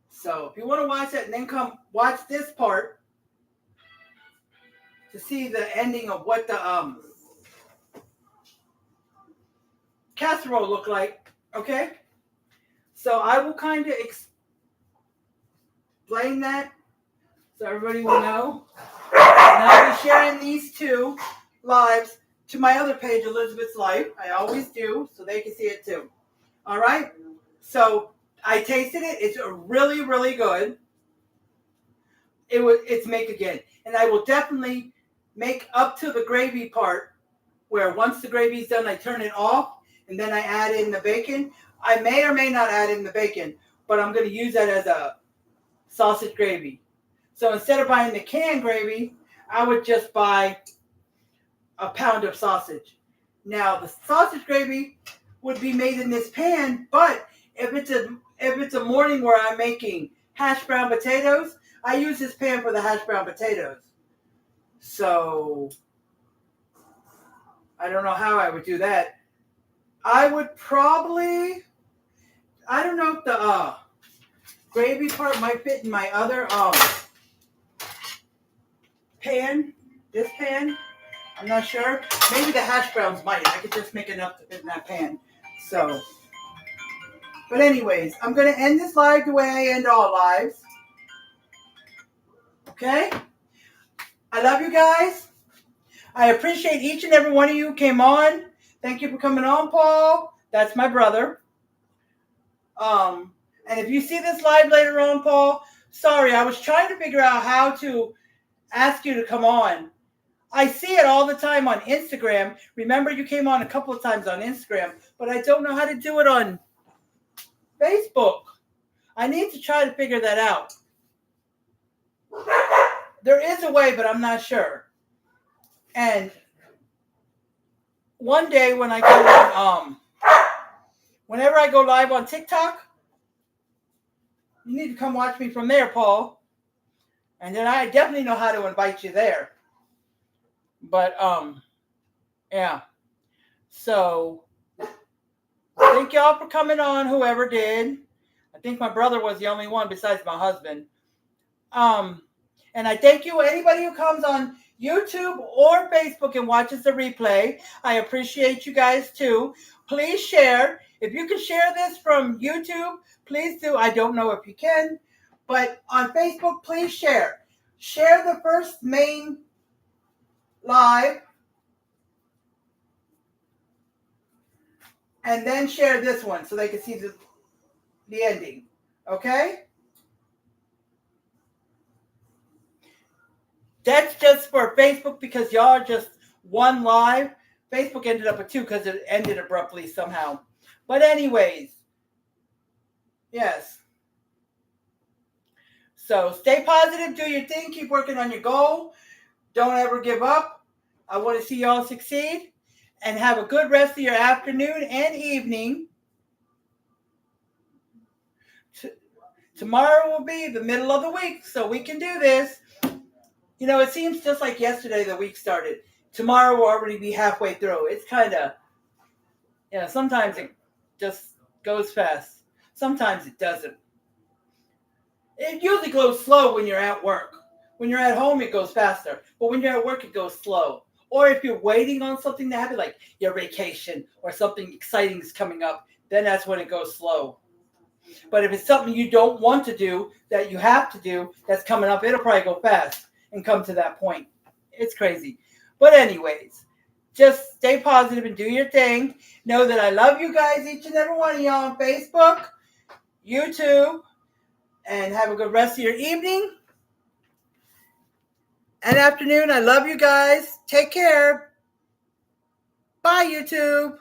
[SPEAKER 3] So if you want to watch that and then come watch this part to see the ending of what the casserole looked like, okay? So I will kind of explain that so everybody will know. And I'll be sharing these 2 lives to my other page, Elizabeth's Life. I always do, so they can see it too. All right? So I tasted it. It's really, really good. It's make again. And I will definitely make up to the gravy part where once the gravy's done, I turn it off and then I add in the bacon. I may or may not add in the bacon, but I'm going to use that as a sausage gravy. So instead of buying the canned gravy, I would just buy a pound of sausage. Now the sausage gravy would be made in this pan, but if it's a morning where I'm making hash brown potatoes, I use this pan for the hash brown potatoes. So I don't know how I would do that. I would probably, I don't know if the gravy part might fit in my other pan, this pan. I'm not sure. Maybe the hash browns might. I could just make enough to fit in that pan. So But anyways, I'm going to end this live the way I end all lives. Okay? I love you guys. I appreciate each and every one of you who came on. Thank you for coming on, Paul. That's my brother. And if you see this live later on, Paul, sorry, I was trying to figure out how to ask you to come on. I see it all the time on Instagram. Remember, you came on a couple of times on Instagram, but I don't know how to do it on Facebook. I need to try to figure that out. There is a way, but I'm not sure. And one day when I go on, whenever I go live on TikTok, you need to come watch me from there, Paul. And then I definitely know how to invite you there. But, yeah. So, thank y'all for coming on, whoever did. I think my brother was the only one besides my husband. And I thank you, anybody who comes on YouTube or Facebook and watches the replay. I appreciate you guys too. Please share. If you can share this from YouTube, please do. I don't know if you can, but on Facebook, please share. Share the first main live and then share this one so they can see the ending. Okay? That's just for Facebook because y'all are just one live. Facebook ended up with two because it ended abruptly somehow. But anyways, yes. So stay positive, do your thing, keep working on your goal. Don't ever give up. I want to see y'all succeed. And have a good rest of your afternoon and evening. Tomorrow will be the middle of the week, so we can do this. You know, it seems just like yesterday the week started. Tomorrow will already be halfway through. It's kind of, sometimes it just goes fast. Sometimes it doesn't. It usually goes slow when you're at work. When you're at home, it goes faster. But when you're at work, it goes slow. Or if you're waiting on something to happen, like your vacation or something exciting is coming up, then that's when it goes slow. But if it's something you don't want to do, that you have to do, that's coming up, it'll probably go fast and come to that point. It's crazy. But anyways, just stay positive and do your thing. Know that I love you guys, each and every one of y'all on Facebook, YouTube, and have a good rest of your evening and afternoon. I love you guys. Take care. Bye, YouTube.